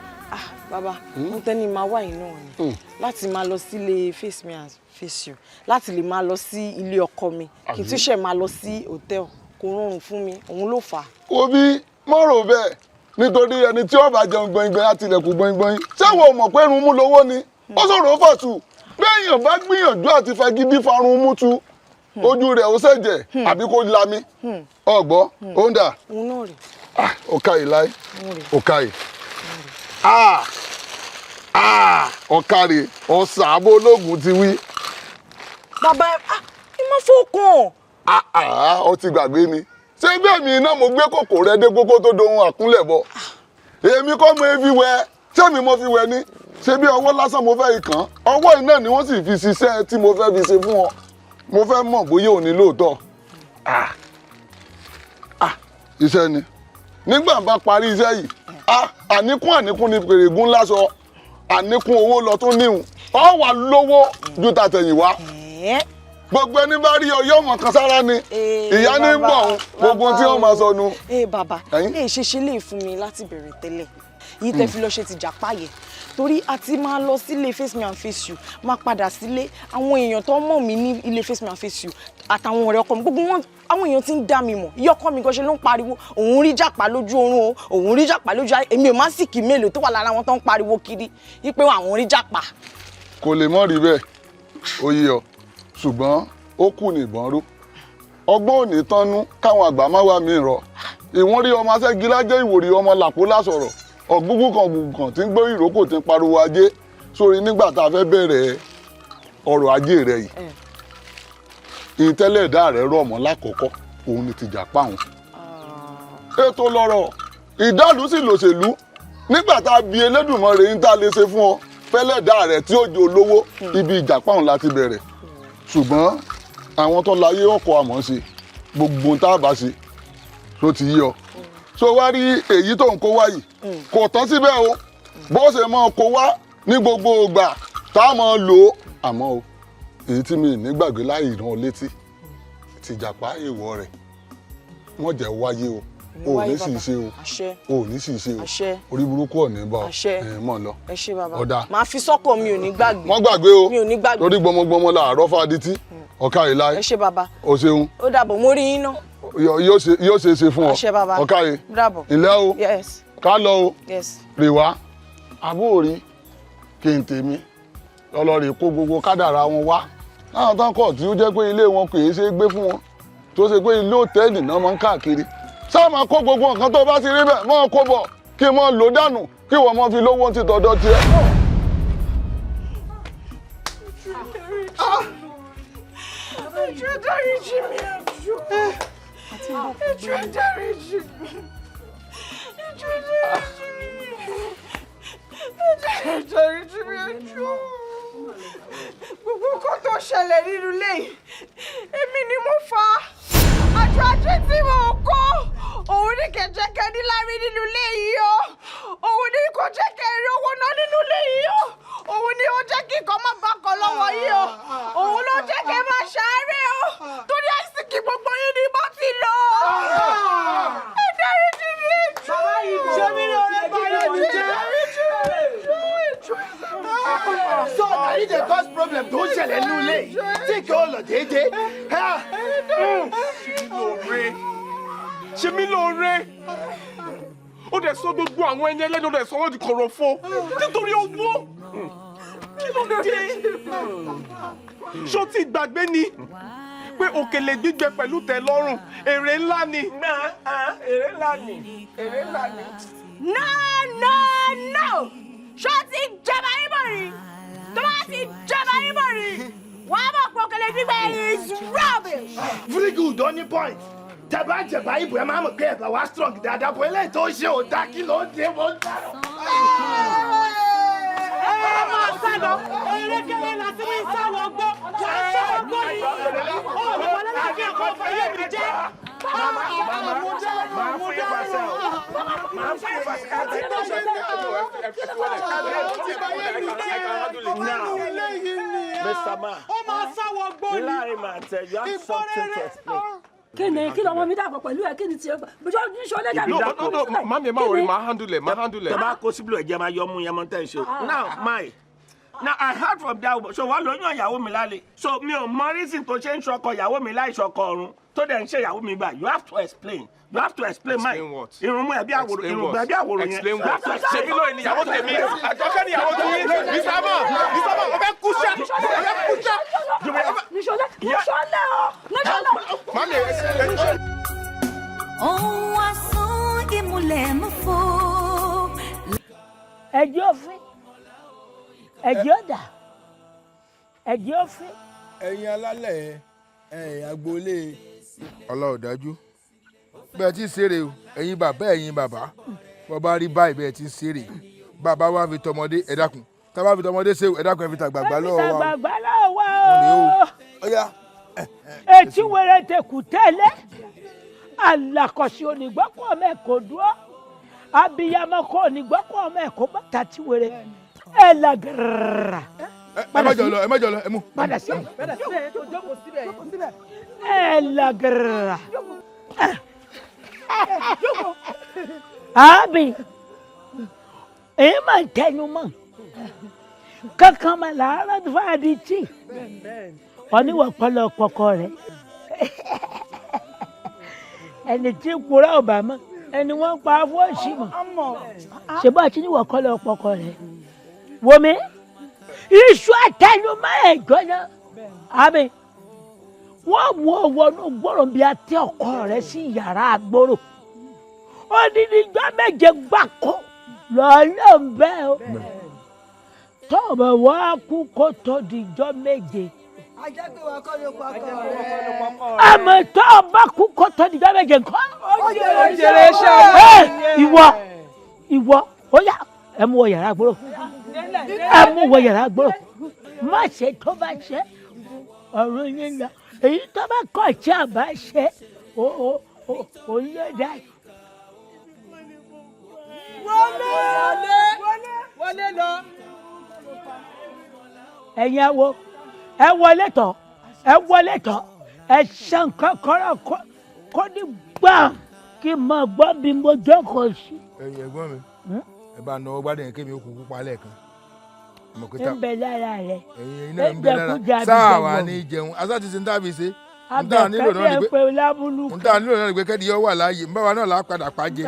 Bàbá, mo tẹ́ ni máa wá yìí náà ni. Láti máa lọ sílé face me and face you. Láti lè máa lọ sí ilé ọkọ mi. Kí n tún ṣe máa lọ sí hòtẹ́ẹ̀lì. Kò rọrùn fún mi. Òun ló fà á. Obi, mọ́rò bẹ́ẹ̀. Nítorí ẹni tí ó bá jẹun gbọ̀ngbọ̀n á tilẹ̀kùn gbọ̀ngbọ̀n. Ṣé wo mọ̀ pé irun mú lówó ni? Ó sọ̀rọ̀ fọ̀tù. Béèyàn bá gbìyànjú àti fagídí farun mú tu. Ojú rẹ̀ ó ṣẹ̀jẹ̀ àbí kó lami. Ọ̀gbọ́, ó ń dà. Òun náà rè. Ọ̀ka ìláì. Ọ̀ka ì. Ọ̀kàrè ọ̀sà àbó ológun ti wí. Bàbá ẹ má fọkàn. Ó ti gbàgbé ni ṣé bẹ́ẹ̀ mi iná mo gbé kòkò rẹ dé gbogbo tó dohun àkúnlẹ̀ bọ̀ èmi kọ́ mo fi wẹ̀ ṣé mi mo fi wẹ̀ ni ṣé bí ọwọ́ lásán mo fẹ́ ikàn ọwọ́ iná ni wọ́n sì fi ṣiṣẹ́ tí mo fẹ́ fi ṣe fún ọ mo fẹ́ mọ̀ bóyá òní lóòótọ́ iṣẹ́ ni nígbà bá parí iṣẹ́ yìí àníkún ni pèrègún láṣọ àníkún owó lọ tó níhùn ọ wà lówó ju tàtẹ̀yìn wá gbogbo ẹni bá rí ọyọ́ ọmọ kan sára ni ìyá ní gbọ̀n gbogbo tí wọ́n máa sọnù. Bàbá ṣe ṣe lè fún mi láti bẹ̀rẹ̀ tẹ́lẹ̀ yìí tẹ́ fi lọ ṣe ti jàpá yẹn torí a ti máa lọ sílé face me and face you máa padà sílé àwọn èèyàn tó mọ̀ mí ní ilé face me and face you àtàwọn ọ̀rẹ́ ọkọ mi gbogbo wọn àwọn èèyàn ti ń dá mi mọ̀ iye ọkọ mi gan ṣe ló ń pariwo òun rí jàpá lójú oorun o òun rí jàpá lójú ayé èmi ò má sì kí mélòó tó wà lára wọn tó ń pariwo kiri wípé àwọn rí jàpá. kò lè mọ̀ rí bẹ́ẹ̀ ó yé ọ ṣùgbọ́n ó kù ní ìbọn ró ọgbọ́n ò ní tánú káwọn àgbà má wà mí rọ ìwọ́n rí ọmọ aṣẹ́gilájẹ́ ìwòrì ọmọ làpó lásọ̀rọ̀ ọ̀gbùgbù kan tí ń gbé ìrókò tí ń pariwo ajé sórí nígbà tá a fẹ́ bẹ̀rẹ̀ ọrọ̀ ajé rẹ̀ yìí ìtẹ́lẹ̀ ẹ̀dá rẹ̀ rọ̀ mọ́ lákọ̀ọ́kọ́ òun ni ti jàpá òun. ètò lọ́rọ̀ ìdálù sì lòṣèlú nígbà tá a bi Elédùmarè ń tá a lè ṣe fún ọ fẹ́lẹ̀ ẹ̀dá rẹ̀ tí ó jẹ́ olówó ibi ìjàpá òun láti bẹ̀rẹ̀ ṣùgbọ́n àwọn tó láyé ọkọ̀ àmọ́ ṣe gbogbo tá a bá ṣe tó ti yí ọ so wá rí èyí tó ń kó wá yìí kò tán síbẹ̀ o bó ṣe máa kó wá ní gbogbo ìgbà tá a máa lò ó àmọ́ o èyí tí mi ní gbàgbé láì rán ọ létí ti jàpá èèwọ̀ rẹ̀ wọ́n jẹ́ wáyé o ò ní sì ṣe o ò ní sì ṣe o orí burúkú ọ̀ ní bá ọ mọ̀ lọ ọ̀dà máa fi sọ́kọ̀ mi ò ní gbàgbé wọ́n gbàgbé o torí gbọmọgbọmọ làárọ̀ fàdítí ọ̀ka ìlà o ṣeun ó dàbọ̀ mo rí yín náà yóò ṣe é ṣe fún ọ ọ̀ka yìí ilẹ̀ o ká lọ o rè wá àbúrò kí n tèmi lọ́lọ́rìí kó gbogbo kádàrá wọn wá láwọn tán kọ̀ tí ó jẹ́ pé ilé wọn kò yé ṣe é gbé fún wọn tó ṣe pé ilé òtẹ́ẹ̀lì náà máa ń káàkiri sáà máa kó gbogbo nǹkan tó bá ti rí bẹ́ẹ̀ máa kó bọ̀ kí n máa lò dànù kí wọ́n máa fi lówó ti tọ̀dọ̀ tiẹ̀. Ẹjọ́ dáríjì mi ẹjọ́. Ẹjọ́ dáríjì mi. Ẹjọ́ dáríjì mi ẹjọ́. Gbogbo nǹkan tó ṣẹlẹ̀ nínú ilé yìí, èmi ni mo fà á. Àjọ ajé tí mo kó, òun ní kẹ̀jẹ̀kẹ̀ ní lárí nínú ilé yìí o. Òun ní kò jẹ́ kẹ́ rí owó náà nínú ilé yìí o. Òun ni ó jẹ́ kí nǹkan má bá kan lọ́wọ́ yìí o. Òun ló jẹ́ kẹ́ máa ṣàárẹ̀ o. Torí àìsíkì gbogbo yín ni mo ti lò ó. Ẹ dáríjì mi jù. Ṣé mi ló rẹ báyọ̀ ní jẹ́? So na you dey cause problem tó ń ṣẹlẹ̀ nínú ilé yìí tí kì í lọ déédéé. Ṣé mi lóore? Ó dẹ̀ sọ gbogbo àwọn ẹni ẹlẹ́ni ó dẹ̀ sọ wọ́n di kọ̀rọ̀fọ̀ nítorí owó. Kí ló dé? Ṣó ti gbàgbé ni pé òkèlè gbígbẹ pẹ̀lú tẹ́ lọ́rùn èrè ńlá ni. Èrè ńlá ni. Èrè ńlá ni. No! Ṣó ti jẹba yín bọ̀ rí? Tó bá ti jẹba yín bọ̀ rí, wàá mọ̀ pé òkèlè gbígbẹ is rubbish. Very good, on the point. Tẹ̀bá jẹ̀bá ibò ẹ̀ máa mọ̀ pé ẹ̀bà wá strong dáadáa bọ̀ eléyìí tó ṣe ò dá kí ló dé mọ́ dárò. Ẹ máa sá lọ, erékeré láti ní sáwọ́ gbọ́, wà á sáwọ́ gbọ́ yìí. Ó lè wọlé láti ẹ̀kọ́ fẹ́yẹ́ mi jẹ́. Màmá fún yín pàṣẹ o. Màmá fún yín pàṣẹ ká ti tó ṣe ní Mr. Man, láàrin màá tẹ̀ you have something to explain. Kí lọ́mọ mi dàpọ̀ pẹ̀lú ẹ̀ kí ni tiẹ̀ bójú ní sọ́lé dàbí. No, mami ẹ má wọrí máa handle ẹ máa handle ẹ. Tẹ bá kó síbílò ẹ̀jẹ̀ máa yọ ọmú yẹn mọ́ tẹ̀ ṣe. Now I heard from that woman so wàá lóyún ìyàwó mi lálẹ́ so mi ò mọ reason tó ṣe ń ṣọkọ ìyàwó mi láì ṣọkọ ọ̀run tó dẹ̀ ń ṣe ìyàwó mi gbà you have to explain. You have to explain my irun mú ẹbí àwòrán irun ẹbí àwòrán yẹn. Explain what? Ṣebí lóye ni ìyàwó tèmi àjọkẹ́ ni ìyàwó tèmi Bísàmà ọbẹ̀ kúṣẹ́ ọbẹ̀ kúṣẹ́. Níṣọ́lẹ̀ o. Mami ẹ ṣe. Ohun asán ìmùlẹ̀ mú fò. Ẹ̀jẹ̀ òfin ẹ̀jẹ̀ ọ̀dà ẹ̀jẹ̀ òfin. Ẹ̀yin alálẹ̀ agboolé Ọlọ́run dájú bẹ́ẹ̀ tí ń ṣeré o ẹ̀yin bàbá bàbá rí báyìí bẹ́ẹ̀ tí ń ṣeré bàbá wa fi tọmọdé ẹ dákun tá a bá fi tọmọdé ṣe ẹ dákun ẹ fi tàgbàgbà lọ́wọ́ wa. ẹ fi tàgbàgbà lọ́wọ́ o. Etí wẹrẹ tẹkù tẹ́lẹ̀ alakọ̀sí onígbọ́kọ̀ mẹ́kọ̀ọ́ dúró abiyamọ kọ́ onígbọ́kọ̀ mẹ́kọ̀ọ́ bàtà tí wẹrẹ ẹ lagara. ẹ má jọ lọ ẹ mú. Padà sí ẹ lagara. Àbí èyí máa ń tẹnu mọ́ kankan máa làárọ̀ fàdí tí oníwọ̀ pọlọ pọkọ rẹ̀ ẹni tí kúrẹ́ ọ̀bà mọ́ ẹni wọ́n pa fọ́ọ̀ṣì mọ́ ṣe bá ti níwọ̀ pọlọ pọkọ rẹ̀ wọ́mi iṣu àtẹnumọ́ ẹ̀jọ́ náà àbí wọ́n mú ọwọ́nú gbọ́rọ̀ bí a tẹ ọkọ rẹ̀ sí yàrá àgbòrò odidi ijọ́ méje gbáko lọ́ọ́ ń bẹ́ o tọ́ọ̀bù wá kú kó tó di ijọ́ méje. Àmọ́ tó o bá kú kó tó di ijọ́ méje nǹkan. Ìwọ ó yá ẹ mú wọ yàrá àgbòrò má ṣe tó bá ṣe ọ̀rọ̀ yín lọ èyí tó bá kọ̀ tí a bá ṣe ó lé dá. Wọlé lọ. Ẹ̀yin awo ẹ wọlé tọ̀ ẹ ṣe nǹkan kọ́ra kó ní gbàm kí n máa gbọ́ bí mo jókòó sí. ẹ̀yin ẹ̀gbọ́n mi ẹ bá náwó gbádùn yẹn kémi ó kú pupa lẹ́ẹ̀kan. ń bẹ lára rẹ ẹ̀yin náà ń bẹ lára sáà wà ní jẹun asá ti ṣe ń tàbí ṣe ń tà nílò náà ni pé kẹ́ni yọ wà láàyè ń bá wa náà là á padà pàjẹ́.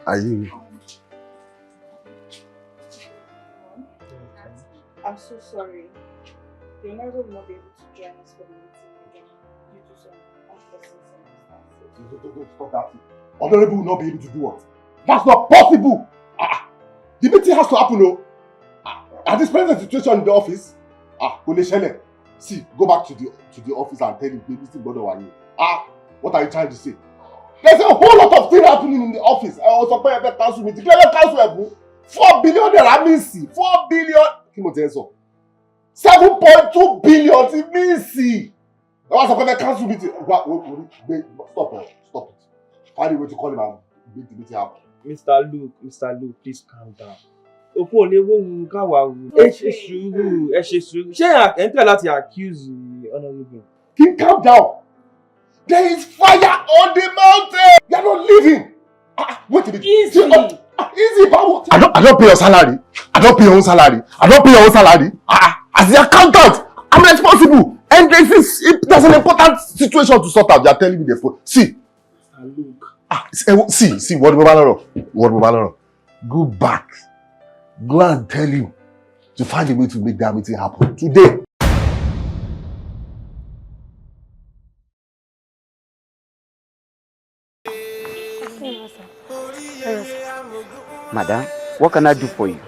Ayé. I'm so sorry. The Honorable will not be able to join us for the meeting again due to some unforeseen circumstances. Stop that. Honorable will not be able to do what? That's not possible! The meeting has to happen, though. At this present situation in the office, see, go back to the office and tell him, baby, still bother one. What are you trying to say? There's a whole lot of things happening in the office. I was supposed to council meeting. Clear council 4 billion naira missing. 4 billion. Kimo tell so. 7.2 billion ti missing. I was supposed to council meeting. Stop it. Find a way to call him and make the meeting happen. Mr. Luke, please calm down. Okun ò lè wóhun káwa wò. Ẹ ṣe sùúrù. Ṣé ẹ̀ ń tẹ̀ láti accuse honorable? King, calm down. There is fire on the mountain. You are not leaving. Wait a minute. Easy. Easy, Babu. I don't pay your salary. I don't pay your own salary. As the accountant, I'm responsible. And there's an important situation to sort out. You are telling me the phone. See. See. What Babaloro? Go back. Go and tell him to find a way to make that meeting happen today. Madam, what can I do for you?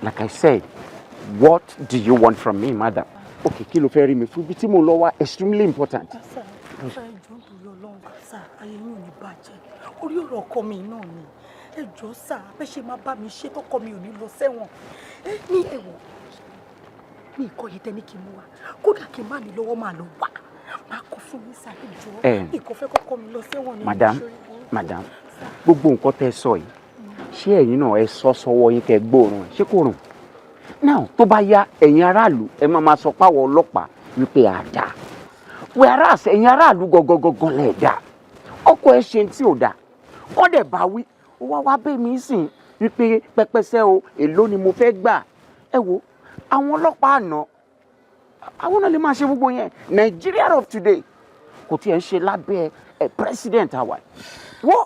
Like I said, what do you want from me, madam? Okay, kí ló fẹ́ rí mi fún bí tí mo lọ wá extremely important. Orí ọ̀rọ̀ ọkọ mi náà ni. Ẹ jọ̀ọ́ sà, bẹ́ ṣe máa bá mi ṣe tọkọ mi ò ní lọ sẹ́wọ̀n. Ní ẹ̀wọ̀n. Ní ìkọ́ yìí tẹ́ ní kí n mú wa. Kódà kí n má ní lọ́wọ́ máa lọ wá. Máa kọ fún mi sà, ẹ jọ̀ọ́. Ìkọ́ fẹ́ kọ́kọ́ mi lọ sẹ́wọ̀n ni. Madam, gbogbo nǹkan tẹ́ sọ yìí. Ṣé ẹ̀yin náà ẹ sọ sọ́wọ́ yín kẹ́ gbóòórùn ẹ̀? Ṣé kò rùn? Now, tó bá yá ẹ̀yin aráàlú ẹ máa sọ páwọ̀ ọlọ́pàá wípé àdá. Whereas ẹ̀yin aráàlú gangan lẹ̀ dá. Ọkọ ẹ ṣe tí ò dá. Kọ́ dẹ̀ bá wí, ó wá bẹ́ mi sìn wípé pẹpẹsẹ o, èló ni mo fẹ́ gbà. Ẹ wo, àwọn ọlọ́pàá àná, àwọn náà lè máa ṣe gbogbo yẹn. Nigeria of today kò tiẹ̀ ń ṣe lábẹ́ president àwa. Wọ́n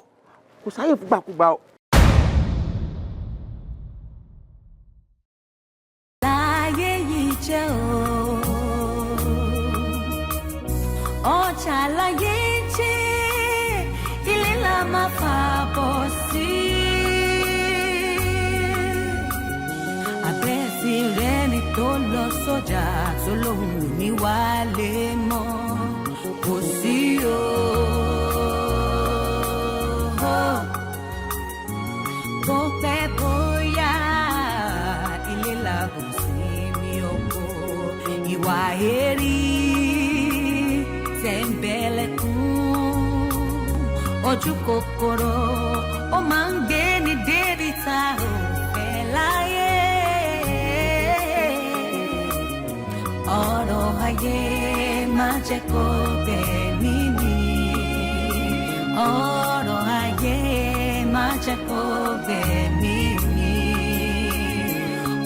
kò sáyè fúgbàkúgbà o. Ọ̀chàlàyé jẹ́ tó lọ sọ́jà tó lóhùn ní wálé mọ́ kò sí o. Bó pẹ́ bóyá ilé làbùn sí mi oko ìwà èrí tẹ̀m̀bẹ̀lẹ̀kún ojú kòkòrò ó máa ń gbé ní débi tá ò fẹ́ láyé. Ọ̀rọ̀ ayé máa jẹ́ kó gbẹ̀mí mi. Ọ̀rọ̀ ayé máa jẹ́ kó gbẹ̀mí mi.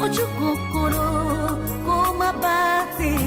Ojú kòkòrò kó má bá tèmi.